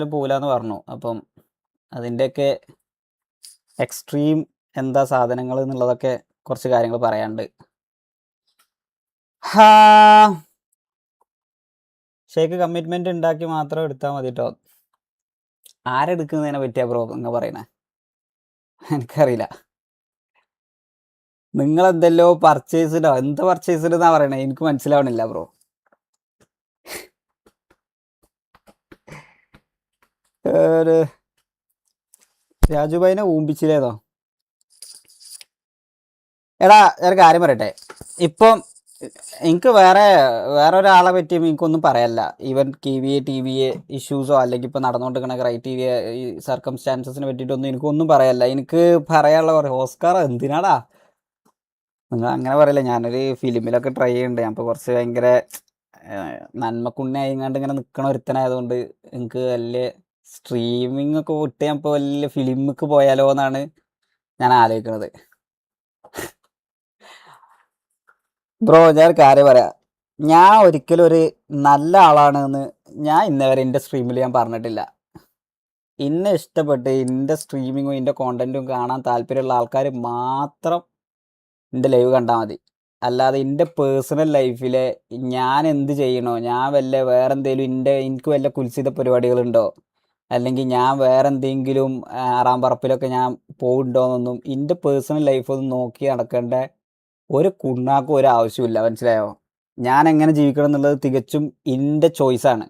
പോകില്ലാന്ന് പറഞ്ഞു. അപ്പം അതിൻ്റെയൊക്കെ എക്സ്ട്രീം എന്താ സാധനങ്ങൾ എന്നുള്ളതൊക്കെ കുറച്ച് കാര്യങ്ങൾ പറയാനുണ്ട്. ഷേക്ക് കമ്മിറ്റ്മെന്റ് ഉണ്ടാക്കി മാത്രം എടുത്താൽ മതി കേട്ടോ. ആരെടുക്കുന്നതിനെ പറ്റിയാ ബ്രോ നിങ്ങൾ പറയണേ? എനിക്കറിയില്ല. നിങ്ങളെന്തല്ലോ പർച്ചേസിലോ എന്ത് പർച്ചേസിലെന്നാ പറയണേ? എനിക്ക് മനസ്സിലാവണില്ല ബ്രോ. ഒരു രാജുഭായിനെ ഊമ്പിച്ചില്ലേതോ? എടാ ഒരു കാര്യം പറയട്ടെ. ഇപ്പം എനിക്ക് വേറെ ഒരാളെ പറ്റിയും എനിക്കൊന്നും പറയാനില്ല. ഈവൻ ടി വി എ ഇഷ്യൂസോ അല്ലെങ്കിൽ ഇപ്പം നടന്നുകൊണ്ടിരിക്കുന്ന ക്രൈറ്റീരിയ ഈ സർക്കംസ്റ്റാൻസസിനെ പറ്റിയിട്ടൊന്നും എനിക്കൊന്നും പറയാനില്ല. എനിക്ക് പറയാനുള്ള ഓസ്കാർ എന്തിനാടാ നിങ്ങൾ അങ്ങനെ പറയില്ല. ഞാനൊരു ഫിലിമിലൊക്കെ ട്രൈ ചെയ്യുന്നുണ്ട്. ഞാൻ ഇപ്പോൾ കുറച്ച് ഭയങ്കര നന്മക്കുണ്ണയായിങ്ങാണ്ട് ഇങ്ങനെ നിൽക്കണ ഒരുത്തനായതുകൊണ്ട് എനിക്ക് വലിയ സ്ട്രീമിംഗ് ഒക്കെ വിട്ട് ഞാൻ ഇപ്പോൾ വലിയ ഫിലിമിക്ക് പോയാലോ എന്നാണ് ഞാൻ ആലോചിക്കുന്നത്. ബ്രോ ഞാൻ ഒരു കാര്യം പറയാം. ഞാൻ ഒരിക്കലും ഒരു നല്ല ആളാണെന്ന് ഞാൻ ഇന്നേവരെ എൻ്റെ സ്ട്രീമിൽ ഞാൻ പറഞ്ഞിട്ടില്ല. എന്നെ ഇഷ്ടപ്പെട്ട് എൻ്റെ സ്ട്രീമിങ്ങും എൻ്റെ കോണ്ടന്റും കാണാൻ താല്പര്യമുള്ള ആൾക്കാർ മാത്രം എൻ്റെ ലൈവ് കണ്ടാൽ മതി. അല്ലാതെ എൻ്റെ പേഴ്സണൽ ലൈഫിലെ ഞാൻ എന്ത് ചെയ്യണോ, ഞാൻ വേറെ എന്തെങ്കിലും എനിക്ക് വല്ല കുൽസിത പരിപാടികളുണ്ടോ, അല്ലെങ്കിൽ ഞാൻ വേറെ എന്തെങ്കിലും ആറാം പറപ്പിലൊക്കെ ഞാൻ പോകുന്നുണ്ടോയെന്നൊന്നും എൻ്റെ പേഴ്സണൽ ലൈഫ് ഒന്നും നോക്കി നടക്കേണ്ട ഒരു കുണ്ണാക്കും ഒരു ആവശ്യമില്ല. മനസ്സിലായോ? ഞാൻ എങ്ങനെ ജീവിക്കണം എന്നുള്ളത് തികച്ചും എൻ്റെ ചോയ്സാണ്.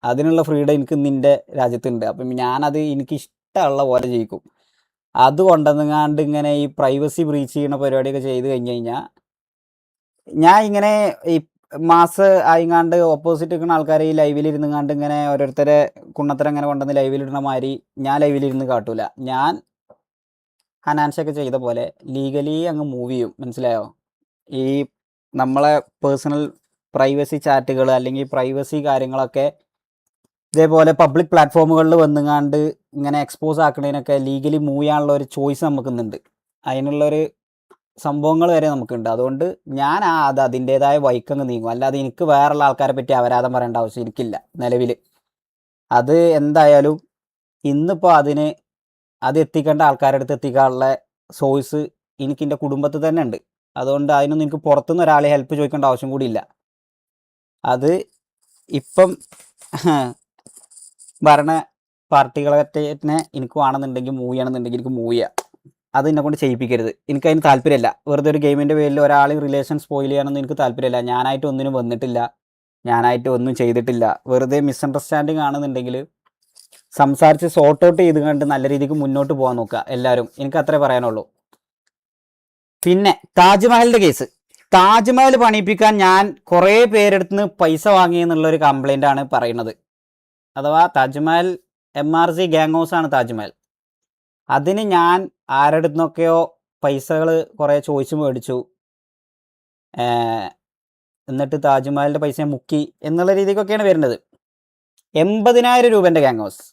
അതിനുള്ള ഫ്രീഡം എനിക്ക് നിൻ്റെ രാജ്യത്തുണ്ട്. അപ്പം ഞാനത് എനിക്ക് ഇഷ്ടമുള്ള പോലെ ജീവിക്കും. അതുകൊണ്ടെന്നങ്ങാണ്ട് ഇങ്ങനെ ഈ പ്രൈവസി ബ്രീച്ച് ചെയ്യുന്ന പരിപാടിയൊക്കെ ചെയ്ത് കഴിഞ്ഞ് കഴിഞ്ഞാൽ ഞാൻ ഇങ്ങനെ ഈ മാസ് ആയിങ്ങാണ്ട് ഓപ്പോസിറ്റ് നിൽക്കുന്ന ആൾക്കാരെ ഈ ലൈവിലിരുന്നുങ്ങാണ്ട് ഇങ്ങനെ ഓരോരുത്തരെ കുണ്ണത്തരം ഇങ്ങനെ കൊണ്ടുവന്ന് ലൈവിലിടുന്ന മാതിരി ഞാൻ ലൈവിലിരുന്ന് കാട്ടൂല. ഞാൻ ഹനാൻഷൊക്കെ ചെയ്ത പോലെ ലീഗലി അങ്ങ് മൂവ് ചെയ്യും. മനസ്സിലായോ? ഈ നമ്മളെ പേഴ്സണൽ പ്രൈവസി ചാറ്റുകൾ അല്ലെങ്കിൽ പ്രൈവസി കാര്യങ്ങളൊക്കെ ഇതേപോലെ പബ്ലിക് പ്ലാറ്റ്ഫോമുകളിൽ വന്നുങ്ങാണ്ട് ഇങ്ങനെ എക്സ്പോസ് ആക്കുന്നതിനൊക്കെ ലീഗലി മൂവ് ചെയ്യാനുള്ള ഒരു ചോയ്സ് നമുക്കുന്നുണ്ട്. അതിനുള്ളൊരു സംഭവങ്ങൾ വരെ നമുക്കുണ്ട്. അതുകൊണ്ട് ഞാൻ അതിൻ്റേതായ വൈക്കങ്ങ് നീങ്ങും. അല്ലാതെ എനിക്ക് വേറെയുള്ള ആൾക്കാരെ പറ്റി അപരാധം പറയേണ്ട ആവശ്യം എനിക്കില്ല നിലവിൽ. അത് എന്തായാലും ഇന്നിപ്പോൾ അത് എത്തിക്കേണ്ട ആൾക്കാരുടെ അടുത്ത് എത്തിക്കാനുള്ള സോഴ്സ് എനിക്ക് എൻ്റെ കുടുംബത്തിൽ തന്നെ ഉണ്ട്. അതുകൊണ്ട് അതിനൊന്നും എനിക്ക് പുറത്തുനിന്ന് ഒരാളെ ഹെൽപ്പ് ചോദിക്കേണ്ട ആവശ്യം കൂടി ഇല്ല. അത് ഇപ്പം ഭരണ പാർട്ടികളെ എനിക്ക് വേണമെന്നുണ്ടെങ്കിൽ മൂവ് ചെയ്യണമെന്നുണ്ടെങ്കിൽ എനിക്ക് മൂവ് ചെയ്യാം. അത് എന്നെ കൊണ്ട് ചെയ്യിപ്പിക്കരുത്. എനിക്കതിന് താല്പര്യമില്ല. വെറുതെ ഒരു ഗെയിമിൻ്റെ പേരിൽ ഒരാളെയും റിലേഷൻ സ്പോയിൽ ചെയ്യാനൊന്നും എനിക്ക് താല്പര്യമില്ല. ഞാനായിട്ട് ഒന്നിനും വന്നിട്ടില്ല, ഞാനായിട്ട് ഒന്നും ചെയ്തിട്ടില്ല. വെറുതെ മിസ്അണ്ടർസ്റ്റാൻഡിങ് ആണെന്നുണ്ടെങ്കിൽ സംസാരിച്ച് സോർട്ട് ഔട്ട് ചെയ്ത് കണ്ട് നല്ല രീതിക്ക് മുന്നോട്ട് പോകാൻ നോക്കുക എല്ലാവരും. എനിക്ക് അത്രേ പറയാനുള്ളൂ. പിന്നെ താജ്മഹലിൻ്റെ കേസ്. താജ്മഹൽ പണിയിപ്പിക്കാൻ ഞാൻ കുറേ പേരെടുത്ത് പൈസ വാങ്ങിയെന്നുള്ളൊരു കംപ്ലൈൻ്റ് ആണ് പറയുന്നത്. അഥവാ താജ്മഹൽ MRC ഗ്യാങ് ഹൗസാണ് താജ്മഹൽ. അതിന് ഞാൻ ആരുടെ നിന്നൊക്കെയോ പൈസകൾ കുറേ ചോദിച്ചു മേടിച്ചു. എന്നിട്ട് താജ്മഹലിൻ്റെ പൈസ മുക്കി എന്നുള്ള രീതിക്കൊക്കെയാണ് വരുന്നത്. 80,000 രൂപേൻ്റെ ഗ്യാങ് ഹൗസ്.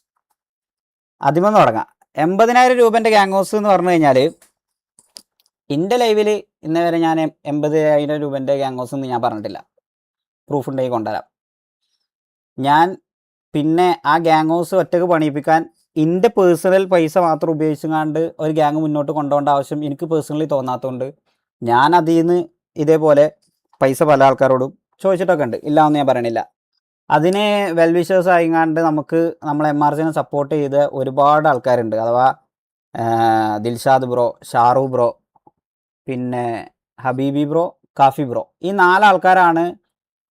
ആദ്യമൊന്ന് തുടങ്ങാം. 80,000 രൂപേൻ്റെ ഗ്യാങ് ഹൗസ് എന്ന് പറഞ്ഞു കഴിഞ്ഞാൽ എൻ്റെ ലൈവിൽ ഇന്നേ വരെ ഞാൻ 80,000 രൂപേൻ്റെ ഗ്യാങ് ഹൗസ് എന്ന് ഞാൻ പറഞ്ഞിട്ടില്ല. പ്രൂഫ് ഉണ്ടെങ്കിൽ കൊണ്ടുവരാം. ഞാൻ പിന്നെ ആ ഗ്യാങ് ഹൗസ് ഒറ്റക്ക് പണിയിപ്പിക്കാൻ എൻ്റെ പേഴ്സണൽ പൈസ മാത്രം ഉപയോഗിച്ചുകൊണ്ട് ഒരു ഗ്യാങ് മുന്നോട്ട് കൊണ്ടുപോകേണ്ട ആവശ്യം എനിക്ക് പേഴ്സണലി തോന്നാത്തതുകൊണ്ട് ഞാൻ അതിൽ നിന്ന് ഇതേപോലെ പൈസ പല ആൾക്കാരോടും ചോദിച്ചിട്ടൊക്കെ ഉണ്ട്. ഇല്ല എന്ന് ഞാൻ പറയണില്ല. അതിന് വെൽവിഷേഴ്സ് ആയിങ്ങാണ്ട് നമ്മളെ MRCനെ സപ്പോർട്ട് ചെയ്ത ഒരുപാട് ആൾക്കാരുണ്ട്. അഥവാ ദിൽഷാദ് ബ്രോ, ഷാറു ബ്രോ, പിന്നെ ഹബീബി ബ്രോ, കാഫി ബ്രോ. ഈ 4 ആൾക്കാരാണ്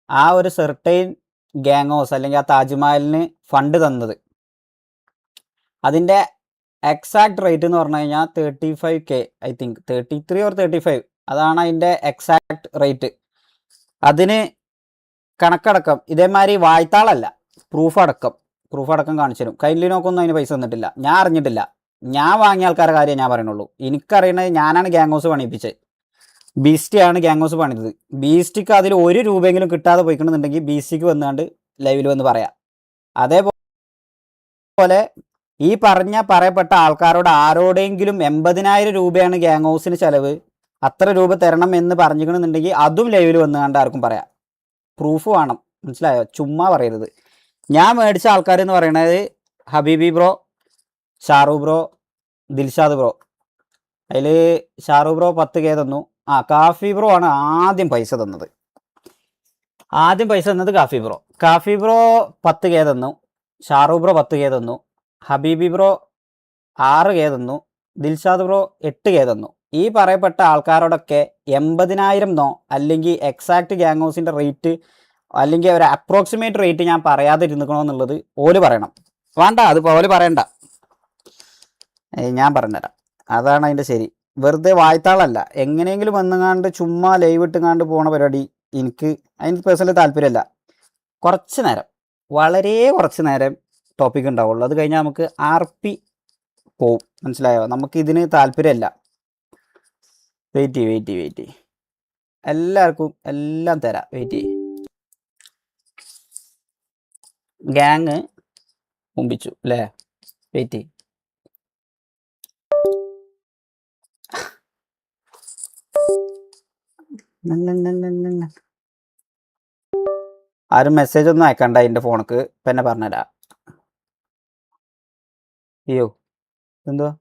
ആ ഒരു സെർട്ടൈൻ ഗ്യാങ് ഹൗസ് അല്ലെങ്കിൽ ആ താജ്മഹലിന് ഫണ്ട് തന്നത്. അതിൻ്റെ എക്സാക്ട് റേറ്റ് എന്ന് പറഞ്ഞു കഴിഞ്ഞാൽ 35K, ഐ തിങ്ക് 33 or 35. അതാണ് അതിൻ്റെ എക്സാക്ട് റേറ്റ്. അതിന് കണക്കടക്കം ഇതേമാതിരി വായ്ത്താളല്ല, പ്രൂഫ് അടക്കം കാണിച്ചു തരും. കൈൻലിനോക്കൊന്നും അതിന് പൈസ തന്നിട്ടില്ല. ഞാൻ അറിഞ്ഞിട്ടില്ല. ഞാൻ വാങ്ങിയ ആൾക്കാരുടെ കാര്യം ഞാൻ പറയുന്നുള്ളൂ. എനിക്കറിയണത് ഞാനാണ് ഗ്യാങ് ഹൗസ് പണിയിപ്പിച്ചത്. ബീസ്റ്റിയാണ് ഗ്യാങ് ഹൗസ് പണിതത്. ബീസ്റ്റിക്ക് അതിൽ 1 രൂപയെങ്കിലും കിട്ടാതെ പോയിക്കണമെന്നുണ്ടെങ്കിൽ ബീസ്റ്റിക്ക് വന്നുകൊണ്ട് ലൈവിൽ വന്ന് പറയാം. അതേപോലെ ഈ പറയപ്പെട്ട ആൾക്കാരോട് ആരോടെങ്കിലും 80,000 രൂപയാണ് ഗ്യാങ് ഹൗസിന് ചിലവ്, അത്ര രൂപ തരണം എന്ന് പറഞ്ഞിരിക്കണമെന്നുണ്ടെങ്കിൽ അതും ലൈവിൽ വന്നുകൊണ്ട് ആർക്കും പറയാം. പ്രൂഫ് വേണം. മനസ്സിലായോ? ചുമ്മാ പറയരുത്. ഞാൻ മേടിച്ച ആൾക്കാരെന്ന് പറയണത് ഹബീബി ബ്രോ, ഷാറു ബ്രോ, ദിൽഷാദ് ബ്രോ. അതിൽ ഷാറു ബ്രോ 10K തന്നു. കാഫി ബ്രോ ആണ് ആദ്യം പൈസ തന്നത്. കാഫി ബ്രോ 10K തന്നു. ഷാറു ബ്രോ 10K തന്നു. ഹബീബി ബ്രോ 6K തന്നു. ദിൽഷാദ് ബ്രോ 8K തന്നു. ഈ പറയപ്പെട്ട ആൾക്കാരോടൊക്കെ 80,000 അല്ലെങ്കിൽ എക്സാക്ട് ഗ്യാങ് ഹൗസിൻ്റെ റേറ്റ് അല്ലെങ്കിൽ ഒരു അപ്രോക്സിമേറ്റ് റേറ്റ് ഞാൻ പറയാതെ ഇരുന്നിക്കണമെന്നുള്ളത് ഓല് പറയണം. വേണ്ട, അത് ഓല് പറയണ്ട, ഞാൻ പറഞ്ഞുതരാം. അതാണ് അതിൻ്റെ ശരി. വെറുതെ വായ്ത്താളല്ല. എങ്ങനെയെങ്കിലും വന്നുകാണ്ട് ചുമ്മാ ലൈവ് ഇട്ടുകാണ്ട് പോണ പരിപാടി എനിക്ക് പേഴ്സണലി താല്പര്യമല്ല. കുറച്ച് നേരം, വളരെ കുറച്ച് നേരം ടോപ്പിക് ഉണ്ടാവുള്ളൂ. അത് കഴിഞ്ഞാൽ നമുക്ക് RP പോവും. മനസ്സിലായോ? നമുക്ക് ഇതിന് താല്പര്യമല്ല. വെയിറ്റ് എല്ലാവർക്കും എല്ലാം തരാം. വെയിറ്റ് ഗ്യാങ് മുമ്പിച്ചു അല്ലേ? വെയിറ്റ് ആരും മെസ്സേജ് ഒന്നും അയക്കണ്ട എൻ്റെ ഫോണിക്ക്. ഇപ്പം എന്നെ പറഞ്ഞുതരാം. അയ്യോ, എന്തുവാ?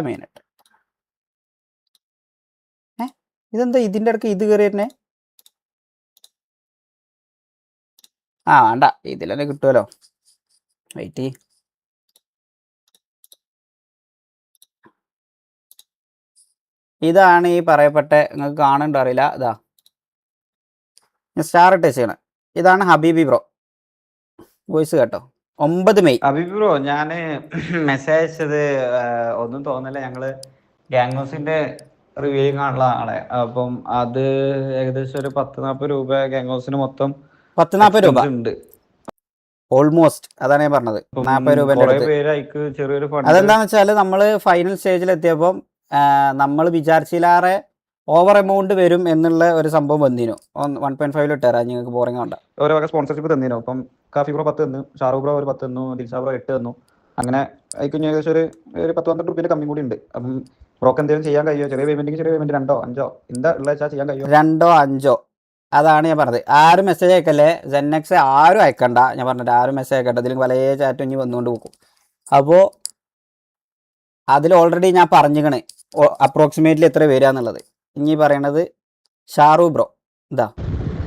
മിനിറ്റ്. ഇതെന്താ ഇതിൻ്റെ ഇടയ്ക്ക് ഇത് കയറി തന്നെ? വേണ്ട, ഇതിൽ തന്നെ കിട്ടുമല്ലോ. വെയിറ്റ്. ഇതാണ് ഈ പറയപ്പെട്ട, നിങ്ങൾക്ക് കാണുന്നുണ്ടോ അറിയില്ല. ഞാൻ സ്റ്റാർ ടച്ച് ചെയ്യണം. ഇതാണ് ഹബീബി ബ്രോ. വോയിസ് കേട്ടോ. 9 മെയ്. ഹബീബി ബ്രോ, ഞാൻ മെസ്സേജ് അയച്ചത് ഒന്നും തോന്നില്ല. ഞങ്ങള് ഗ്യാങ് ഹൗസിന്റെ റിവ്യൂയിങ് ആണുള്ള ആളെ. അപ്പം അത് ഏകദേശം ഒരു 10-40 രൂപ ഗ്യാങ് ഹൗസിന് മൊത്തം 40 രൂപ ഉണ്ട് ഓൾമോസ്റ്റ്. അതാണ് ഞാൻ പറഞ്ഞത്. 40 രൂപേൻ്റെ അടുത്ത് ചെറിയൊരു ഫണ്ട്. അതെന്താണെന്ന് വെച്ചാൽ നമ്മൾ ഫൈനൽ സ്റ്റേജിൽ എത്തിയപ്പം നമ്മൾ വിചാരിച്ചില്ലാറെ ഓവർ എമൗണ്ട് വരും എന്നുള്ള ഒരു സംഭവം വന്നിനു. 1.5 ഇട്ടുതരാം, നിങ്ങൾക്ക് ബോറിംഗ് വേണ്ട. ഓരോ വക സ്പോൺസർഷിപ്പ് തന്നിനു. അപ്പം കാഫി ബ്രോ 10 തന്നു, ഷാറു ബ്രോ ഒരു 10 തന്നു, ദിൽഷാ ബ്രോ 8 തന്നു. അങ്ങനെ അതിന് ഏകദേശം ഒരു 10-12 രൂപയുടെ കമ്മി കൂടി ഉണ്ട്. അപ്പം ബ്രോക്ക് എന്തെങ്കിലും ചെയ്യാൻ കഴിയുമോ? ചെറിയ പേയ്മെന്റ് 2 5 എന്താ ഉള്ള വെച്ചാൽ ചെയ്യാൻ കഴിയുമോ? 2 5 അതാണ് ഞാൻ പറഞ്ഞത്. ആരും മെസ്സേജ് അയക്കല്ലേ. ZenX ആരും അയക്കണ്ട. ഞാൻ പറഞ്ഞിട്ട് ആരും മെസ്സേജ് അയക്കണ്ട. ഇതിൽ പല ചാറ്റും ഇനി വന്നുകൊണ്ട് പോകും. അപ്പോൾ അതിൽ ഓൾറെഡി ഞാൻ പറഞ്ഞിക്കണേ അപ്രോക്സിമേറ്റ്ലി എത്ര വരിക എന്നുള്ളത്. ഇനി പറയണത് ഷാറു ബ്രോ.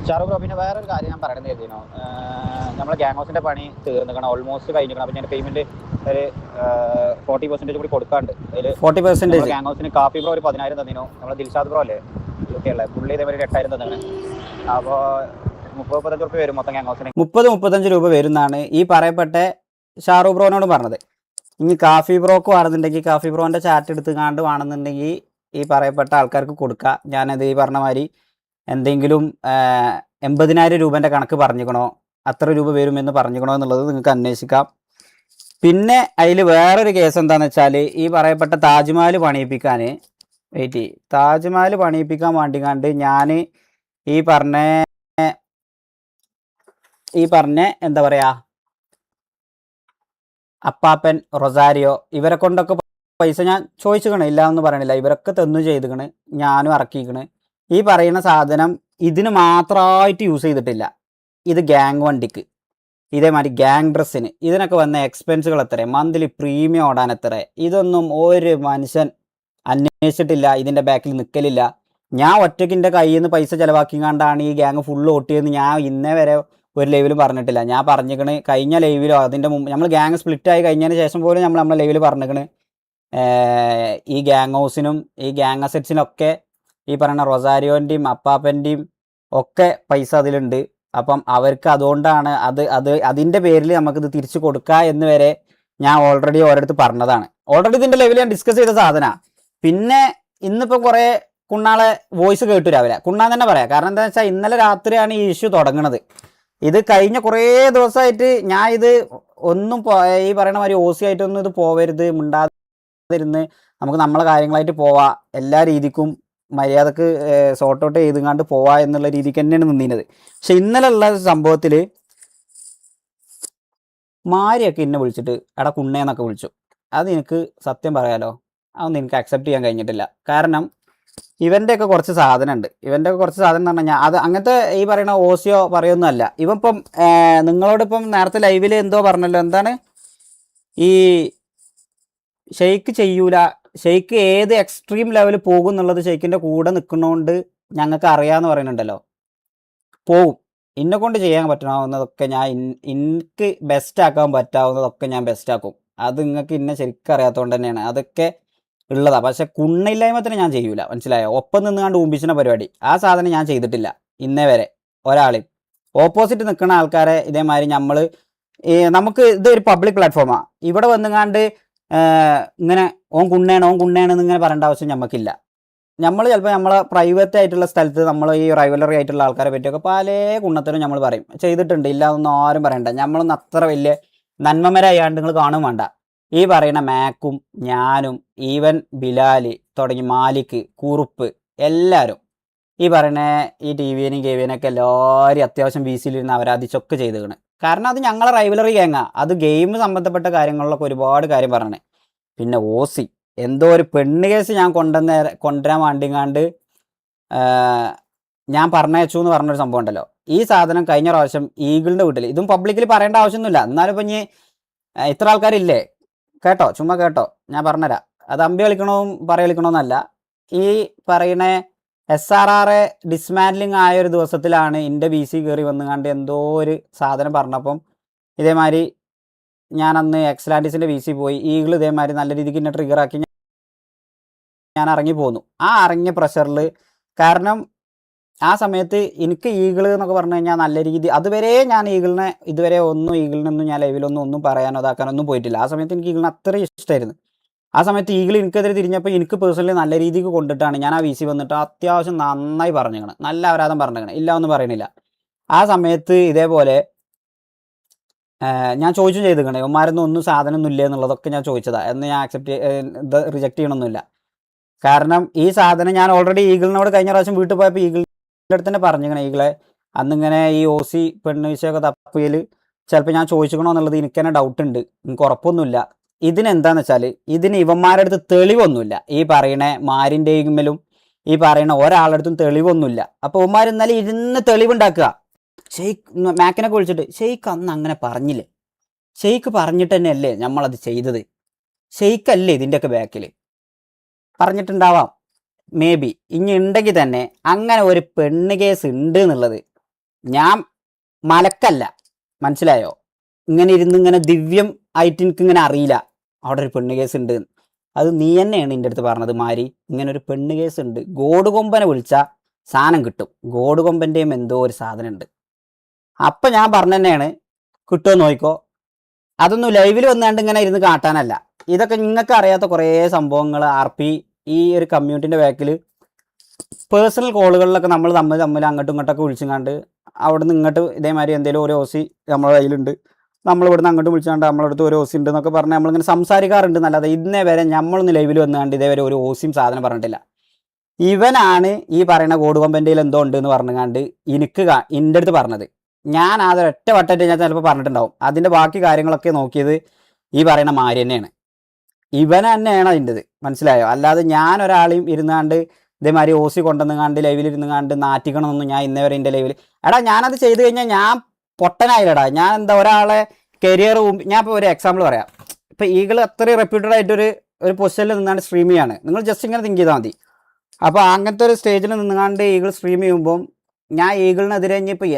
ഷാറു ബ്രോ, പിന്നെ വേറൊരു കാര്യം ഞാൻ പറയണത് കരുതിനോ, നമ്മളെ ഗ്യാങ് ഹൗസിന്റെ പണി തീർന്നിക്കണം, ഓൾമോസ്റ്റ് കഴിഞ്ഞിരിക്കണം. അപ്പം ഞാൻ പേയ്മെന്റ് ഒരു 40% കൂടി കൊടുക്കാണ്ട്. അതിൽ 40% ഗ്യാങ് ഹൗസിന് കാഫി ബ്രോ ഒരു 10,000 തന്നിനു. നമ്മളെ ദിൽഷാദ് ബ്രോ അല്ലേ ഉള്ളത്, പുള്ളി ഇതേപോലെ 8,000 തന്നാണ്. അപ്പോൾ 30-35 രൂപ വരും മൊത്തം ഗ്യാങ് ഹൗസിന്. 30-35 രൂപ വരുന്നതാണ് ഈ പറയപ്പെട്ട ഷാറു ബ്രോനോട് പറഞ്ഞത്. ഇനി കാഫി ബ്രോക്ക് വേണമെന്നുണ്ടെങ്കിൽ കാഫി ബ്രോൻ്റെ ചാറ്റ് എടുത്ത് കാണ്ട് വേണമെന്നുണ്ടെങ്കിൽ ഈ പറയപ്പെട്ട ആൾക്കാർക്ക് കൊടുക്കുക. ഞാനത് ഈ പറഞ്ഞ മാതിരി എന്തെങ്കിലും 80,000 രൂപേൻ്റെ കണക്ക് പറഞ്ഞിക്കണോ, അത്ര രൂപ വരുമെന്ന് പറഞ്ഞിക്കണോ എന്നുള്ളത് നിങ്ങൾക്ക് അന്വേഷിക്കാം. പിന്നെ അതിൽ വേറൊരു കേസ് എന്താണെന്ന് വെച്ചാൽ ഈ പറയപ്പെട്ട താജ്മഹൽ പണിയിപ്പിക്കാൻ വേണ്ടിക്കാണ്ട് ഞാൻ ഈ പറഞ്ഞ എന്താ പറയുക, അപ്പാപ്പൻ, റൊസാരിയോ ഇവരെ കൊണ്ടൊക്കെ പൈസ ഞാൻ ചോദിച്ചിക്കണ്, ഇല്ല എന്ന് പറയണില്ല. ഇവരൊക്കെ തന്നു ചെയ്തിക്കണ്, ഞാനും ഇറക്കിക്കണ്. ഈ പറയുന്ന സാധനം ഇതിന് മാത്രമായിട്ട് യൂസ് ചെയ്തിട്ടില്ല. ഇത് ഗ്യാങ് വണ്ടിക്ക്, ഇതേമാതിരി ഗ്യാങ് ഡ്രസ്സിന്, ഇതിനൊക്കെ വന്ന എക്സ്പെൻസുകൾ എത്ര, മന്ത്ലി പ്രീമിയം ഓടാൻ എത്ര, ഇതൊന്നും ഒരു മനുഷ്യൻ അന്വേഷിച്ചിട്ടില്ല. ഇതിൻ്റെ ബാക്കിൽ നിൽക്കലില്ല. ഞാൻ ഒറ്റയ്ക്കിൻ്റെ കയ്യിൽ നിന്ന് പൈസ ചിലവാക്കിക്കാണ്ടാണ് ഈ ഗ്യാങ് ഫുള്ള് ഓട്ടിയെന്ന് ഞാൻ ഇന്നേ വരെ ഒരു ലൈവിലും പറഞ്ഞിട്ടില്ല. ഞാൻ പറഞ്ഞിക്കണ് കഴിഞ്ഞ ലൈവിലോ അതിൻ്റെ മുമ്പ്, നമ്മൾ ഗ്യാങ് സ്പ്ലിറ്റായി കഴിഞ്ഞതിന് ശേഷം പോലും നമ്മളെ ലൈവിൽ പറഞ്ഞിക്കണ് ഈ ഗ്യാങ് ഹൗസിനും ഈ ഗ്യാങ് അസറ്റ്സിനൊക്കെ ഈ പറയുന്ന റൊസാരിയോൻ്റെയും അപ്പാപ്പൻ്റെയും ഒക്കെ പൈസ അതിലുണ്ട്. അപ്പം അവർക്ക് അതുകൊണ്ടാണ് അതിൻ്റെ പേരിൽ നമുക്കിത് തിരിച്ചു കൊടുക്കുക എന്ന് വരെ ഞാൻ ഓൾറെഡി ഓരോരുത്ത് പറഞ്ഞതാണ്. ഓൾറെഡി ഇതിൻ്റെ ലെവലിൽ ഞാൻ ഡിസ്കസ് ചെയ്ത സാധനമാണ്. പിന്നെ ഇന്നിപ്പോൾ കുറേ കുണ്ണാളെ വോയിസ് കേട്ടു രാവിലെ. കുണ്ണാൻ തന്നെ പറയാം. കാരണം എന്താണെന്ന് വെച്ചാൽ ഇന്നലെ രാത്രിയാണ് ഈ ഇഷ്യൂ തുടങ്ങുന്നത്. ഇത് കഴിഞ്ഞ കുറേ ദിവസമായിട്ട് ഞാൻ ഇത് ഒന്നും ഈ പറയുന്ന മാതിരി OC ആയിട്ടൊന്നും ഇത് പോവരുത്, മിണ്ടാതിരുന്ന് നമുക്ക് നമ്മളെ കാര്യങ്ങളായിട്ട് പോവാം, എല്ലാ രീതിക്കും മര്യാദക്ക് സോർട്ട് ഔട്ട് ചെയ്തുകൊണ്ട് പോവാ എന്നുള്ള രീതിക്ക് തന്നെയാണ് നിന്നിരുന്നത്. പക്ഷെ ഇന്നലെ ഉള്ള സംഭവത്തിൽ മാരിയൊക്കെ എന്നെ വിളിച്ചിട്ട് എടാ കുണ്ണേന്നൊക്കെ വിളിച്ചു. അത് എനിക്ക് സത്യം പറയാലോ അതൊന്നും എനിക്ക് അക്സെപ്റ്റ് ചെയ്യാൻ കഴിഞ്ഞിട്ടില്ല. കാരണം ഇവൻ്റെയൊക്കെ കുറച്ച് സാധനമുണ്ട്. ഇവൻ്റെയൊക്കെ കുറച്ച് സാധനം എന്ന് പറഞ്ഞു കഴിഞ്ഞാൽ അത് അങ്ങനത്തെ ഈ പറയുന്ന ഓസിയോ പറയൊന്നുമല്ല. ഇവൻ ഇപ്പം നിങ്ങളോടിപ്പം നേരത്തെ ലൈവിൽ എന്തോ പറഞ്ഞല്ലോ, എന്താണ് ഈ ഷെയ്ക്ക് ചെയ്യൂല, ഷെയ്ക്ക് ഏത് എക്സ്ട്രീം ലെവൽ പോകും എന്നുള്ളത് ഷെയ്ക്കിൻ്റെ കൂടെ നിൽക്കുന്നതുകൊണ്ട് ഞങ്ങൾക്ക് അറിയാമെന്ന് പറയുന്നുണ്ടല്ലോ. പോവും. എന്നെ കൊണ്ട് ചെയ്യാൻ പറ്റാവുന്നതൊക്കെ ഞാൻ എനിക്ക് ബെസ്റ്റ് ആക്കാൻ പറ്റാവുന്നതൊക്കെ ഞാൻ ബെസ്റ്റ് ആക്കും. അത് നിങ്ങൾക്ക് ഇന്നെ ശരിക്കും അറിയാത്തതുകൊണ്ട് തന്നെയാണ് അതൊക്കെ ഉള്ളതാ. പക്ഷെ കുണ്ണില്ലായ്മത്തിന് ഞാൻ ചെയ്യൂല, മനസ്സിലായോ? ഒപ്പം നിന്നുകൊണ്ട് ഊമ്പിച്ചിന പരിപാടി ആ സാധനം ഞാൻ ചെയ്തിട്ടില്ല ഇന്നേ വരെ. ഒരാളെയും ഓപ്പോസിറ്റ് നിൽക്കുന്ന ആൾക്കാരെ ഇതേമാതിരി നമ്മൾ നമുക്ക് ഇതൊരു പബ്ലിക് പ്ലാറ്റ്ഫോമാണ്. ഇവിടെ വന്നുകാണ്ട് ഇങ്ങനെ ഓൻ കുണ്ണേണെന്ന് ഇങ്ങനെ പറയേണ്ട ആവശ്യം നമുക്കില്ല. നമ്മൾ ചിലപ്പോൾ നമ്മളെ പ്രൈവറ്റ് ആയിട്ടുള്ള സ്ഥലത്ത് നമ്മൾ ഈ റൈവലറി ആയിട്ടുള്ള ആൾക്കാരെ പറ്റിയൊക്കെ പല കുണ്ണത്തിനും നമ്മൾ പറയും, ചെയ്തിട്ടുണ്ട്, ഇല്ല എന്നൊന്നും ആരും പറയണ്ട. നമ്മളൊന്നും അത്ര വലിയ നന്മമരായാണ്ട് നിങ്ങൾ കാണും വേണ്ട. ഈ പറയുന്ന മാക്കും ഞാനും ഈവൻ ബിലാല് തുടങ്ങി മാലിക്ക് കുറുപ്പ് എല്ലാവരും ഈ പറയുന്ന ഈ ടി വിനും കെ വിനൊക്കെ എല്ലാവരും അത്യാവശ്യം ബി സിയിലിരുന്ന് അവരാധിച്ചൊക്കെ ചെയ്തേക്കണ്. കാരണം അത് ഞങ്ങളെ റൈവലറി ഗാങ്ങാ. അത് ഗെയിം സംബന്ധപ്പെട്ട കാര്യങ്ങളിലൊക്കെ ഒരുപാട് കാര്യം പറയണേ. പിന്നെ ഓസി എന്തോ ഒരു പെണ്ണ് കേസ് ഞാൻ കൊണ്ടുവരാൻ വേണ്ടിങ്ങാണ്ട് ഞാൻ പറഞ്ഞയച്ചു എന്ന് പറഞ്ഞൊരു സംഭവം ഉണ്ടല്ലോ. ഈ സാധനം കഴിഞ്ഞ പ്രാവശ്യം ഈഗിളിൻ്റെ വീട്ടിൽ, ഇതും പബ്ലിക്കിൽ പറയേണ്ട ആവശ്യമൊന്നുമില്ല, എന്നാലും ഇപ്പം ഇനി ഇത്ര ആൾക്കാരില്ലേ, കേട്ടോ, ചുമ്മാ കേട്ടോ, ഞാൻ പറഞ്ഞുതരാം. അത് അമ്പി കളിക്കണമെന്നല്ല. ഈ പറയുന്ന SRR ഡിസ്മാൻഡ്ലിങ് ആയ ഒരു ദിവസത്തിലാണ് എൻ്റെ ബി സി കയറി വന്നുകൊണ്ട് എന്തോ ഒരു സാധനം പറഞ്ഞപ്പം ഇതേമാതിരി ഞാൻ അന്ന് എക്സലാൻഡിസിൻ്റെ ബി സി പോയി. ഈഗിൾ ഇതേമാതിരി നല്ല രീതിക്ക് എന്നെ ട്രിഗറാക്കി ഞാൻ ഇറങ്ങി പോന്നു. ആ ഇറങ്ങിയ പ്രഷറിൽ, കാരണം ആ സമയത്ത് എനിക്ക് ഈഗിൾ എന്നൊക്കെ പറഞ്ഞു കഴിഞ്ഞാൽ നല്ല രീതി അതുവരെ ഞാൻ ഈഗിളിനൊന്നും ഞാൻ ലൈവിലൊന്നും പറയാനോ ഇതാക്കാനൊന്നും പോയിട്ടില്ല. ആ സമയത്ത് എനിക്ക് ഈഗിളിന് അത്ര ഇഷ്ടമായിരുന്നു. ആ സമയത്ത് ഈഗിൾ എനിക്കെതിരെ തിരിഞ്ഞപ്പോൾ എനിക്ക് പേഴ്സണലി നല്ല രീതിക്ക് കൊണ്ടിട്ടാണ് ഞാൻ ആ വി സി വന്നിട്ട് അത്യാവശ്യം നന്നായി പറഞ്ഞേക്കണം, നല്ല അപരാധം പറഞ്ഞേക്കണം, ഇല്ല ഒന്നും പറയണില്ല. ആ സമയത്ത് ഇതേപോലെ ഞാൻ ചോദിച്ചും ചെയ്തിരിക്കണേ, ഇവന്മാരൊന്നും ഒന്നും സാധനമൊന്നും ഇല്ല എന്നുള്ളതൊക്കെ ഞാൻ ചോദിച്ചതാണ് എന്ന്. ഞാൻ റിജക്റ്റ് ചെയ്യണമൊന്നുമില്ല. കാരണം ഈ സാധനം ഞാൻ ഓൾറെഡി ഈഗിളിനോട് കഴിഞ്ഞ പ്രാവശ്യം വീട്ടിൽ പോയപ്പോൾ ഈഗിളിൻ്റെ അടുത്ത് തന്നെ പറഞ്ഞിരിക്കണം, ഈഗിളെ അന്നിങ്ങനെ ഈ ഓസി പെണ്ണ് വിഷയമൊക്കെ തപ്പിയിൽ ചിലപ്പോൾ ഞാൻ ചോദിച്ചിക്കണോ എന്നുള്ളത് എനിക്ക് തന്നെ ഡൗട്ട് ഉണ്ട്, എനിക്ക് ഉറപ്പൊന്നുമില്ല. ഇതിനെന്താന്ന് വെച്ചാൽ ഇതിന് ഇവന്മാരുടെ അടുത്ത് തെളിവൊന്നുമില്ല. ഈ പറയണ മാരിൻ്റെയും ഈ പറയുന്ന ഒരാളുടെ അടുത്തും തെളിവൊന്നുമില്ല. അപ്പോൾ ഇവന്മാർ ഇന്നലെ ഇരുന്ന് തെളിവുണ്ടാക്കുക. ഷെയ്ഖ് മാക്കിനൊക്കെ വിളിച്ചിട്ട്, ഷെയ്ഖ് അന്ന് അങ്ങനെ പറഞ്ഞില്ലേ, ഷെയ്ഖ് പറഞ്ഞിട്ട് തന്നെയല്ലേ നമ്മളത് ചെയ്തത്, ഷെയ്ഖല്ലേ ഇതിൻ്റെയൊക്കെ ബാക്കിൽ പറഞ്ഞിട്ടുണ്ടാവാം, മേ ബി. ഇനി ഉണ്ടെങ്കിൽ തന്നെ അങ്ങനെ ഒരു പെണ്ണ് കേസ് ഉണ്ട് എന്നുള്ളത് ഞാൻ മലക്കല്ല, മനസ്സിലായോ? ഇങ്ങനെ ഇരുന്ന് ഇങ്ങനെ ദിവ്യം ആയിട്ട് എനിക്കിങ്ങനെ അറിയില്ല അവിടെ ഒരു പെണ്ണ് കേസ് ഉണ്ട്. അത് നീ തന്നെയാണ് എൻ്റെ അടുത്ത് പറഞ്ഞത്, മാരി ഇങ്ങനെ ഒരു പെണ്ണ് കേസ് ഉണ്ട്, ഗോഡ് കൊമ്പനെ വിളിച്ചാൽ സാധനം കിട്ടും, ഗോഡ് കൊമ്പൻ്റെയും എന്തോ ഒരു സാധനം ഉണ്ട്. അപ്പം ഞാൻ പറഞ്ഞു തന്നെയാണ്, കിട്ടുമോ നോക്കിക്കോ. അതൊന്നും ലൈവിൽ വന്നാണ്ട് ഇങ്ങനെ ഇരുന്ന് കാട്ടാനല്ല. ഇതൊക്കെ നിങ്ങൾക്ക് അറിയാത്ത കുറേ സംഭവങ്ങൾ ഈ ഒരു കമ്മ്യൂണിറ്റിൻ്റെ ബാക്കിൽ പേഴ്സണൽ കോളുകളിലൊക്കെ നമ്മൾ തമ്മിൽ അങ്ങോട്ടും ഇങ്ങോട്ടൊക്കെ വിളിച്ചുകൊണ്ട് അവിടെ നിന്ന് ഇങ്ങോട്ട് ഇതേമാതിരി എന്തെങ്കിലും ഒരു ഓസി നമ്മുടെ കയ്യിലുണ്ട്, നമ്മളിവിടുന്ന് അങ്ങോട്ട് വിളിച്ചുകൊണ്ട് നമ്മളടുത്ത് ഒരു ഓസി ഉണ്ട് എന്നൊക്കെ പറഞ്ഞാൽ നമ്മളിങ്ങനെ സംസാരിക്കാറുണ്ട് എന്നല്ലാതെ ഇന്നേ വരെ നമ്മളൊന്ന് ലൈവിൽ വന്നുകൊണ്ട് ഇതേവരെ ഒരു ഓസിയും സാധനം പറഞ്ഞിട്ടില്ല. ഇവനാണ് ഈ പറയുന്ന കോഡ് കൊമ്പൻ്റെയിൽ എന്തോ ഉണ്ട് എന്ന് പറഞ്ഞുകൊണ്ട് എൻ്റെ അടുത്ത് പറഞ്ഞത്. ഞാൻ അതൊരൊറ്റ വട്ടമായിട്ട് ഞാൻ ചിലപ്പോൾ പറഞ്ഞിട്ടുണ്ടാവും. അതിൻ്റെ ബാക്കി കാര്യങ്ങളൊക്കെ നോക്കിയത് ഈ പറയുന്ന മാരി തന്നെയാണ്, ഇവൻ തന്നെയാണ് അതിൻ്റെത്, മനസ്സിലായോ? അല്ലാതെ ഞാൻ ഒരാളെയും ഇരുന്നാണ്ട് ഇതേമാതിരി ഓസി കൊണ്ടുവന്നുകാണ്ട് ലൈവിൽ ഇരുന്നുകാണ്ട് നാറ്റിക്കണമെന്നൊന്നും ഞാൻ ഇന്നേ വരെ എൻ്റെ ലൈവിൽ. എടാ ഞാനത് ചെയ്ത് കഴിഞ്ഞാൽ ഞാൻ പൊട്ടനായില്ലടാ. ഞാൻ എന്താ ഒരാളെ കരിയർ ഞാൻ ഇപ്പോൾ ഒരു എക്സാമ്പിൾ പറയാം. ഇപ്പോൾ ഈഗിൾ അത്രയും റെപ്യൂട്ടഡ് ആയിട്ടൊരു പൊസിഷനിൽ നിന്നാണ്ട് സ്ട്രീം ചെയ്യാണ്. നിങ്ങൾ ജസ്റ്റ് ഇങ്ങനെ തിങ്ക് ചെയ്താൽ മതി. അപ്പോൾ അങ്ങനത്തെ ഒരു സ്റ്റേജിൽ നിന്നുകാണ്ട് ഈഗിൾ സ്ട്രീം ചെയ്യുമ്പം ഞാൻ ഈഗിളിനെതിരെ ഇനിയിപ്പോൾ